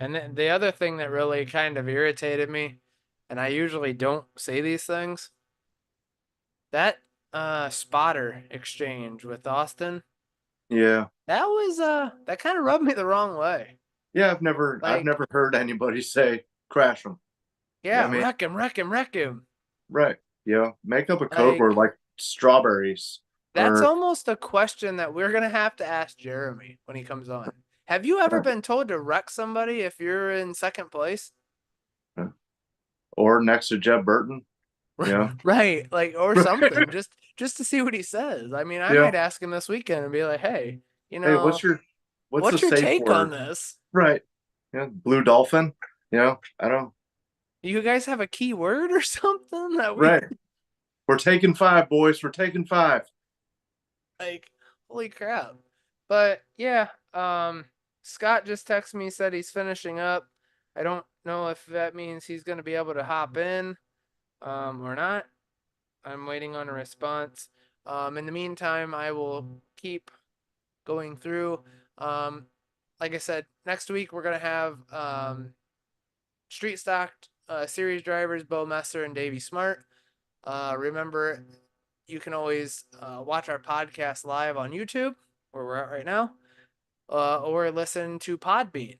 And then the other thing that really kind of irritated me, and I usually don't say these things, that spotter exchange with Austin,
Yeah,
that kind of rubbed me the wrong way.
yeah. I've never heard anybody say crash them.
Yeah,
I mean,
wreck him.
right. Make up a code word like strawberries.
That's
or,
almost a question that we're gonna have to ask Jeremy when he comes on. Have you ever been told to wreck somebody if you're in second place?
or next to Jeb Burton. Yeah.
Right, like or something, just to see what he says. I mean, I might ask him this weekend and be like, "Hey,
Hey, what's
what's
the
your
safe
take
word?
on this?
Right. Blue dolphin. I don't.
Do you guys have a key word or something that we
Right. We're taking 5, boys. We're taking 5.
like? Holy crap!" But yeah, Scott just texted me, said he's finishing up. I don't know if that means he's going to be able to hop in, or not. I'm waiting on a response. In the meantime, I will keep going through. Like I said, next week we're gonna have street stock series drivers Bo Messer and Davey Smart. Remember, you can always watch our podcast live on YouTube, where we're at right now, or listen to Podbean.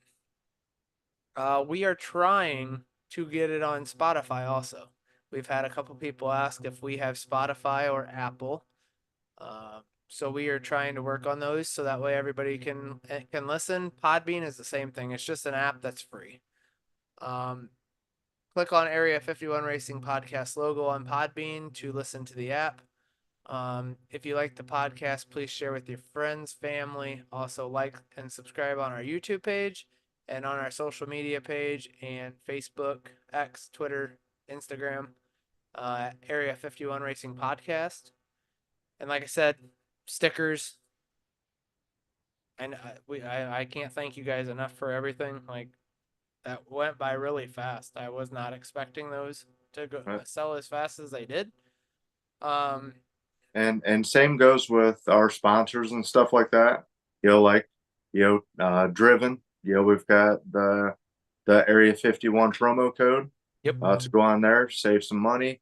We are trying to get it on Spotify also. We've had a couple people ask if we have Spotify or Apple. So we are trying to work on those so that way everybody can listen. Podbean is the same thing. It's just an app that's free. Click on Area 51 Racing Podcast logo on Podbean to listen to the app. If you like the podcast, please share with your friends, family. Also like and subscribe on our YouTube page and on our social media page and Facebook, X, Twitter, Instagram, Area 51 Racing Podcast. And like I said, stickers. And I can't thank you guys enough for everything. Like, that went by really fast. I was not expecting those. to go
Right.
sell as fast as they did. Um,
And same goes with our sponsors and stuff like that. Like Driven. We've got the Area 51 promo code
yep.
to go on there, save some money.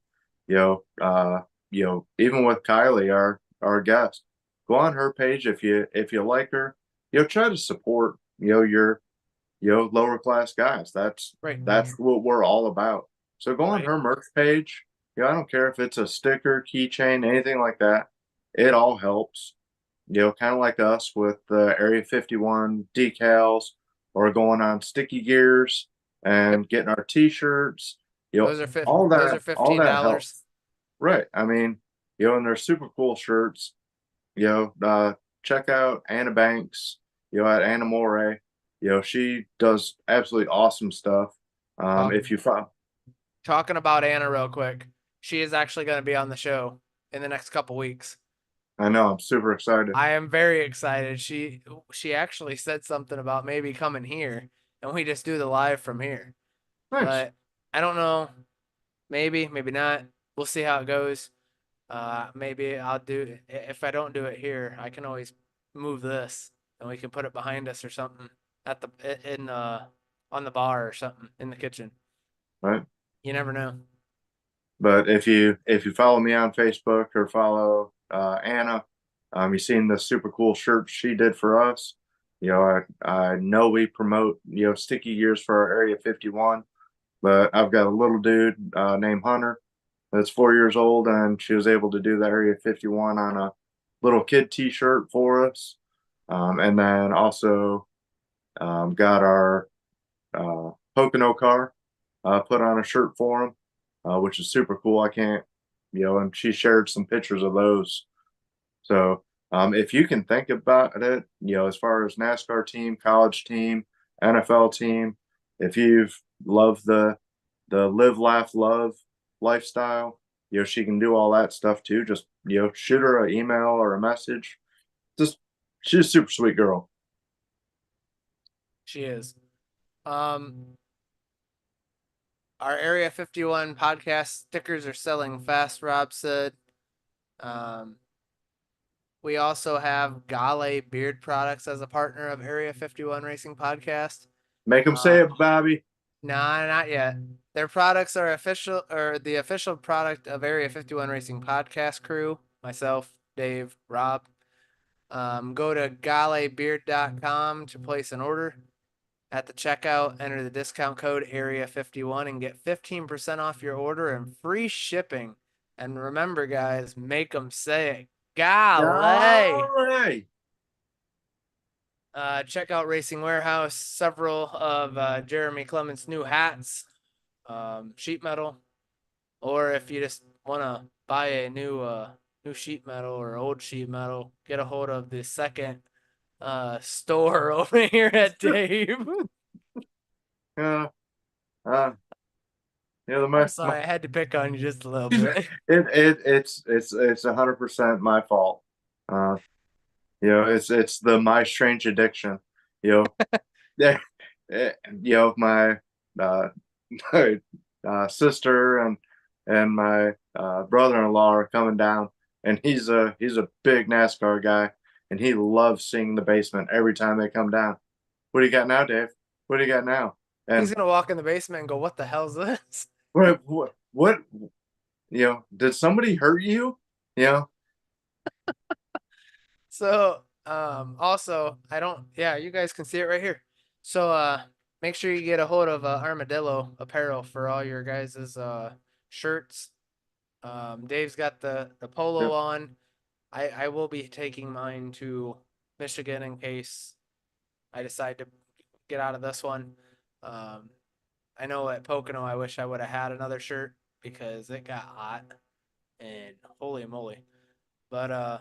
Even with Kylie, our guest, go on her page if you like her. Try to support your lower class guys. That's
Right.
what we're all about. So go on
Right.
her merch page. I don't care if it's a sticker, keychain, anything like that. It all helps. Kind of like us with the Area 51 decals, or going on Sticky Gears and getting our t-shirts.
Those are
All
those are
that, all that
$15.
helps. Right. I mean, and they're super cool shirts. Check out Anna Banks, at Anna Moray. She does absolutely awesome stuff. If you find,
Talking about Anna real quick, she is actually going to be on the show in the next couple weeks.
I know, I'm super excited.
I am very excited. She actually said something about maybe coming here, and we just do the live from here.
Nice.
But I don't know. Maybe not. We'll see how it goes. Maybe I'll do. If I don't do it here, I can always move this, and we can put it behind us or something at on the bar or something in the kitchen.
Right.
You never know.
But if you follow me on Facebook or follow Anna, you've seen the super cool shirt she did for us. I know we promote Sticky Gears for our Area 51, but I've got a little dude named Hunter that's 4 years old, and she was able to do the Area 51 on a little kid T-shirt for us, and then also got our Pocono car put on a shirt for him. Which is super cool. I can't, and she shared some pictures of those. So if you can think about it, as far as NASCAR team, college team, NFL team, if you've loved the live, laugh, love lifestyle, she can do all that stuff too. Just, shoot her an email or a message. She's a super sweet girl.
She is. Our Area 51 podcast stickers are selling fast, Rob said. We also have Gale Beard Products as a partner of Area 51 Racing Podcast.
Make them say it, Bobby.
Nah, not yet. Their products are the official product of Area 51 Racing Podcast crew, myself, Dave, Rob. Go to galebeard.com to place an order. At the checkout, enter the discount code Area51 and get 15% off your order and free shipping. And remember, guys, make them say it. Golly! Check out Racing Warehouse. Several of Jeremy Clement's new hats, sheet metal, or if you just want to buy a new sheet metal or old sheet metal, get a hold of the second store over here at Dave.
I'm
sorry, I had to pick on you just a little bit.
It's 100% my fault. It's the my strange addiction. My sister and my brother-in-law are coming down, and he's a big NASCAR guy, and he loves seeing the basement every time they come down. What do you got now, Dave? What do you got now? And
He's gonna walk in the basement and go, "What the hell's this?"
what did somebody hurt you?
So, also, you guys can see it right here. So, make sure you get a hold of Armadillo Apparel for all your guys' shirts. Dave's got the polo on. I will be taking mine to Michigan in case I decide to get out of this one. I know at Pocono, I wish I would have had another shirt because it got hot and holy moly. But I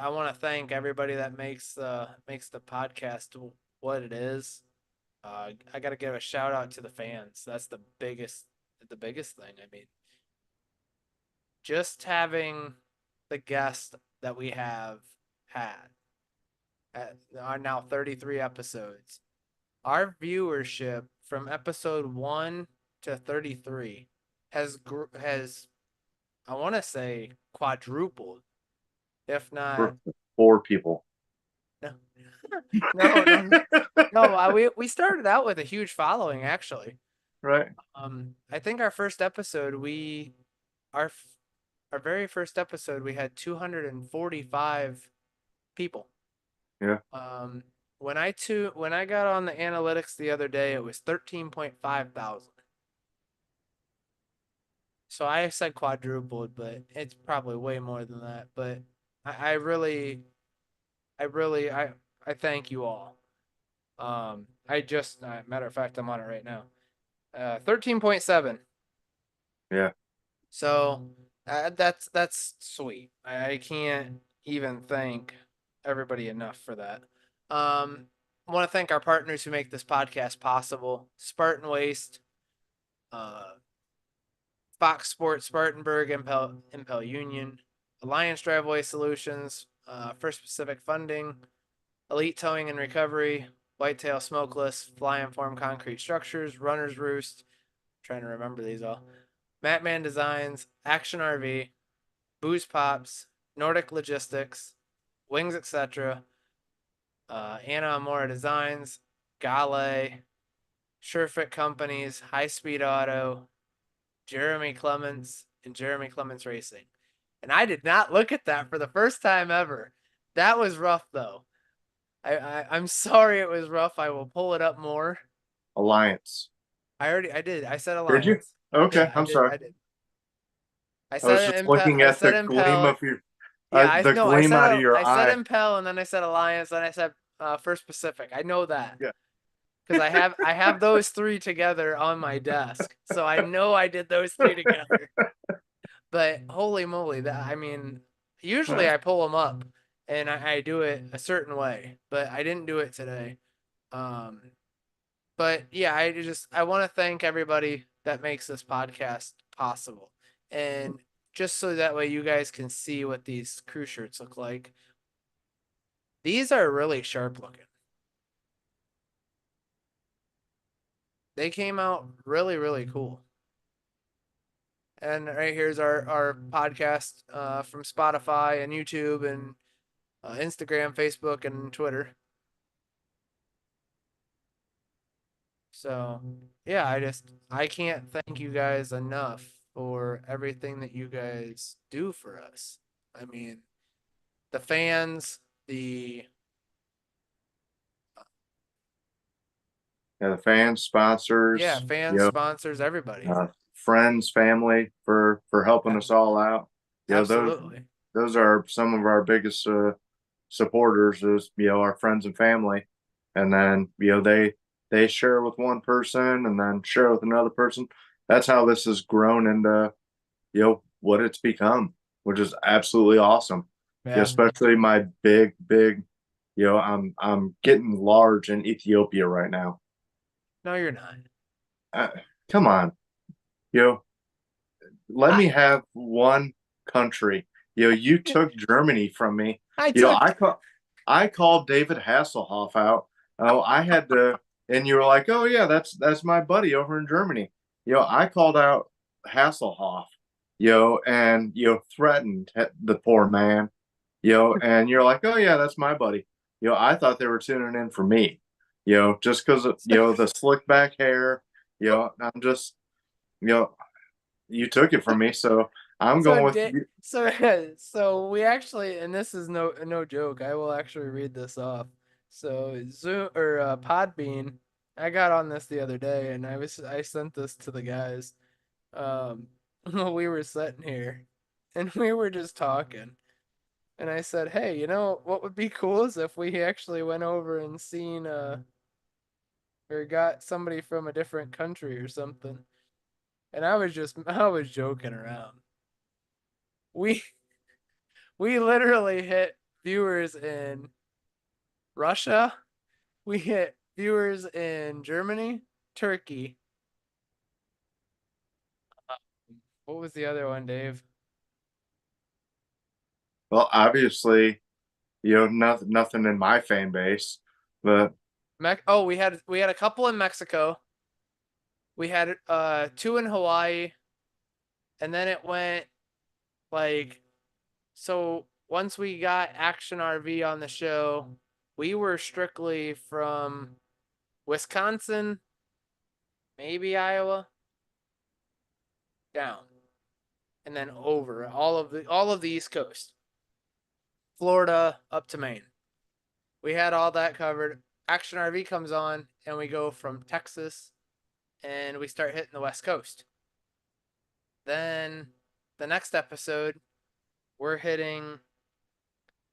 want to thank everybody that makes the podcast what it is. I got to give a shout out to the fans. That's the biggest thing. I mean, just having the guests that we have had are now 33 episodes. Our viewership from episode 1 to 33 has I want to say quadrupled, if not
For 4 people.
no, no. We started out with a huge following actually.
Right.
I think our first episode our very first episode we had 245 people.
Yeah.
When I got on the analytics the other day, it was 13.5 thousand. So I said quadrupled, but it's probably way more than that. But I really, I thank you all. Matter of fact, I'm on it right now. 13.7.
Yeah.
So that's sweet. I can't even thank everybody enough for that. I want to thank our partners who make this podcast possible: Spartan Waste, Fox Sports, Spartanburg, Impel Union, Alliance Driveway Solutions, First Pacific Funding, Elite Towing and Recovery, Whitetail Smokeless, Fly Inform Concrete Structures, Runner's Roost. Trying to remember these all. Matman Designs, Action RV, Booze Pops, Nordic Logistics, Wings Etc., Anna Amora Designs, Gale, Surefit Companies, High Speed Auto, Jeremy Clements, and Jeremy Clements Racing. And I did not look at that for the first time ever. That was rough though. I'm sorry it was rough. I will pull it up more.
Alliance.
I did. I said Alliance.
Did you? Okay,
Yeah,
I'm
I
sorry.
did. I
I was
said
just
Impel.
looking
I
at
said
the gleam
Impel.
of your
Yeah,
the gleam out of your
I said
eye.
Impel, and then I said Alliance, and I said First Pacific. I know that.
Yeah.
Because I have those 3 together on my desk, so I know I did those 3 together. But holy moly, usually I pull them up and I do it a certain way, but I didn't do it today. But yeah, I want to thank everybody that makes this podcast possible, and just so that way you guys can see what these crew shirts look like. These are really sharp looking. They came out really, really cool. And right here's our podcast from Spotify and YouTube and Instagram, Facebook, and Twitter. So yeah, I can't thank you guys enough for everything that you guys do for us. I mean, the fans,
Yeah, the fans, sponsors.
sponsors, everybody.
Friends, family for helping us all out.
Absolutely.
Those are some of our biggest supporters is our friends and family, and then they share with one person and then share with another person. That's how this has grown into what it's become, which is absolutely awesome.
Yeah.
Especially my big I'm getting large in Ethiopia right now.
No, you're not.
Come on, let me have one country. You took Germany from me. I called David Hasselhoff out. Oh, I had to, and you were like, "Oh yeah, that's my buddy over in Germany." I called out Hasselhoff, and threatened the poor man, and you're like, "Oh yeah, that's my buddy." I thought they were tuning in for me, just because of the slick back hair. I'm just, you took it from me, so I'm going with you.
So we actually, and this is no joke. I will actually read this off. So Zoom or Podbean, I got on this the other day, and I sent this to the guys. We were sitting here, and we were just talking, and I said, "Hey, what would be cool is if we actually went over and seen or got somebody from a different country or something." And I was joking around. We literally hit viewers in Russia. We hit viewers in Germany, Turkey. What was the other one, Dave?
Well, obviously, nothing in my fan base, but
we had a couple in Mexico. We had 2 in Hawaii, And then it went like, so once we got Action RV on the show, we were strictly from Wisconsin, maybe Iowa, down, and then over all of the East Coast, Florida up to Maine. We had all that covered. Action RV comes on, and we go from Texas, and we start hitting the West Coast. Then the next episode, we're hitting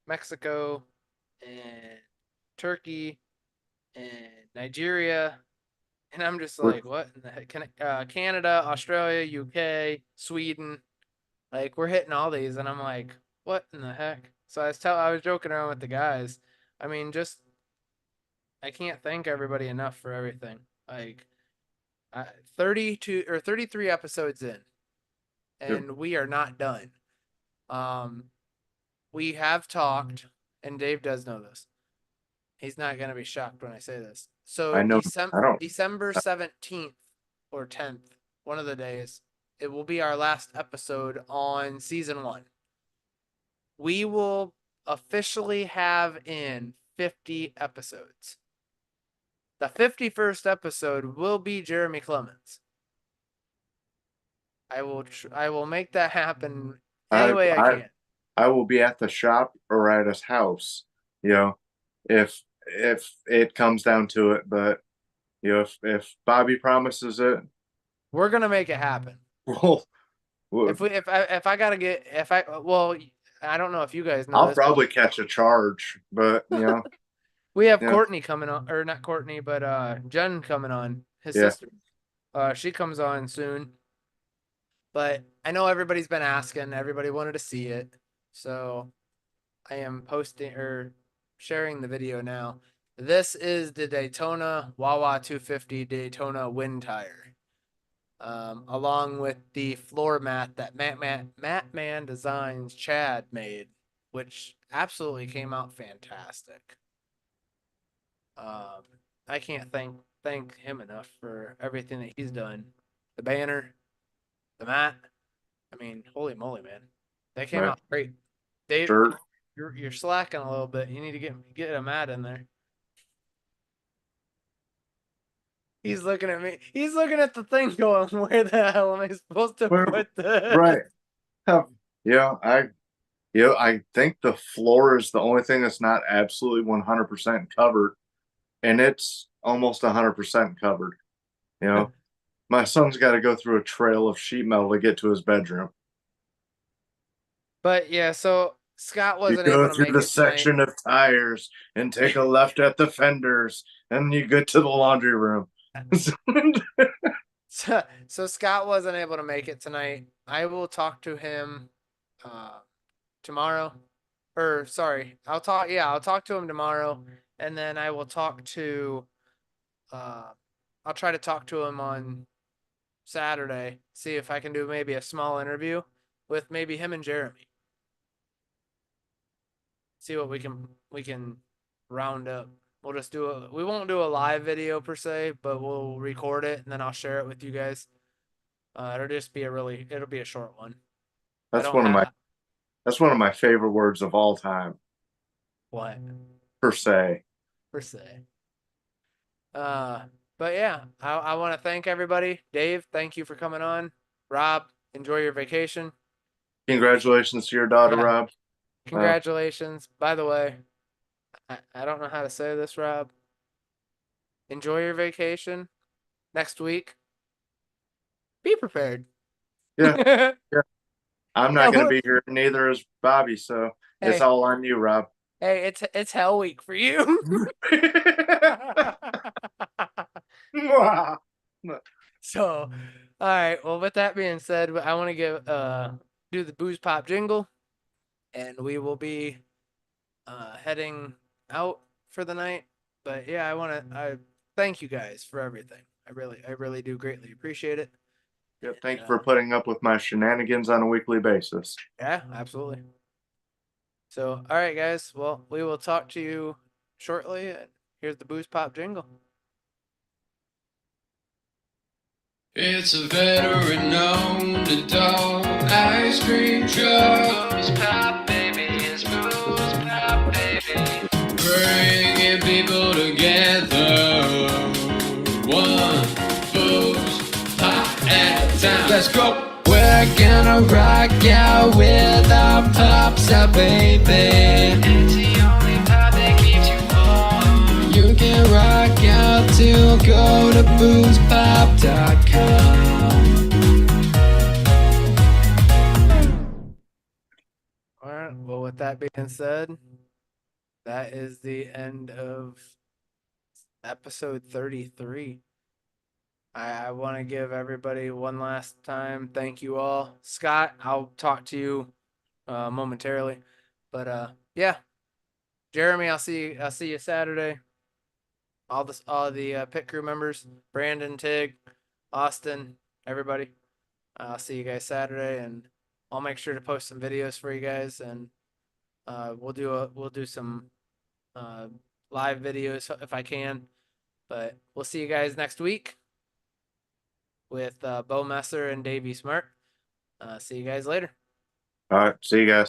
Mexico and Turkey and Nigeria. And I'm just like, what in the heck? Canada, Australia, UK, Sweden. Like, we're hitting all these. And I'm like, what in the heck? So I was joking around with the guys. I mean, just, I can't thank everybody enough for everything. Like, 32 or 33 episodes in, and we are not done. We have talked, and Dave does know this. He's not gonna be shocked when I say this. So
I know. I don't.
December 17th or 10th, one of the days, it will be our last episode on season 1. We will officially have in 50 episodes. The 51st episode will be Jeremy Clemens. I will make that happen any way I can.
I will be at the shop or at his house, you know, if it comes down to it. But you know, if Bobby promises it,
We're gonna make it happen.
well,
If I gotta get well, I don't know if you guys know
I'll
this, but
probably catch a charge. But you know,
we have
yeah.
Courtney coming on, or not Courtney, but Jen coming on, his
Yeah.
sister. She comes on soon. But I know everybody's been asking, everybody wanted to see it. So I am posting or sharing the video now. This is the Daytona Wawa 250 Daytona wind tire. Along with the floor mat that Mattman Designs Chad made, which absolutely came out fantastic. I can't thank him enough for everything that he's done. The banner, the mat. I mean, holy moly, man. They came
Right.
out great. Dave,
Sure.
you're slacking a little bit. You need to get a mat in there. He's looking at me. He's looking at the thing going, where the hell am I supposed to
Where-
put this?
Right. Yeah, I think the floor is the only thing that's not absolutely 100% covered, and it's almost 100% covered. You know, my son's got to go through a trail of sheet metal to get to his bedroom.
But yeah, so Scott
You
wasn't able
go
to
through
make
the
it tonight.
section of tires and take a left at the fenders, and you get to the laundry room.
So Scott wasn't able to make it tonight. I will talk to him tomorrow. Or sorry, I'll talk to him tomorrow, and then I will talk to I'll try to talk to him on Saturday, see if I can do maybe a small interview with maybe him and Jeremy. See what we can round up. We'll just we won't do a live video per se, but we'll record it and then I'll share it with you guys. It'll just be it'll be a short one.
That's one of my favorite words of all time,
What?
per se.
Per se. But yeah, I want to thank everybody. Dave, thank you for coming on. Rob, enjoy your vacation.
Congratulations to your daughter,
Yeah.
Rob.
Congratulations. By the way, I don't know how to say this, Rob. Enjoy your vacation. Next week, be prepared.
Yeah. I'm not
Yeah,
going to be here, neither is Bobby, so it's
Hey.
all on you, Rob.
Hey, it's hell week for you. So, all right. Well, with that being said, I want to do the Booze Pop jingle, and we will be heading out for the night. But yeah, I thank you guys for everything. I really do greatly appreciate it.
Yep, thank you for putting up with my shenanigans on a weekly basis.
Yeah, absolutely. So, all right, guys. Well, we will talk to you shortly. Here's the Booze Pop jingle.
It's a veteran underdog ice cream truck. Booze pop, baby, it's booze pop, baby. Bringing people together. One booze pop at a time. Let's go. We're gonna rock out with our pops out, baby. It's the only pop that keeps you warm. You can rock out to go to boozepop.com.
All right. Well, with that being said, that is the end of episode 33. I want to give everybody one last time. Thank you all. Scott, I'll talk to you momentarily. But yeah. Jeremy, I'll see you Saturday. All the pit crew members, Brandon, Tig, Austin, everybody. I'll see you guys Saturday, and I'll make sure to post some videos for you guys, and we'll do some live videos if I can. But we'll see you guys next week with Bo Messer and Davey Smart. See you guys later.
All right, see you guys.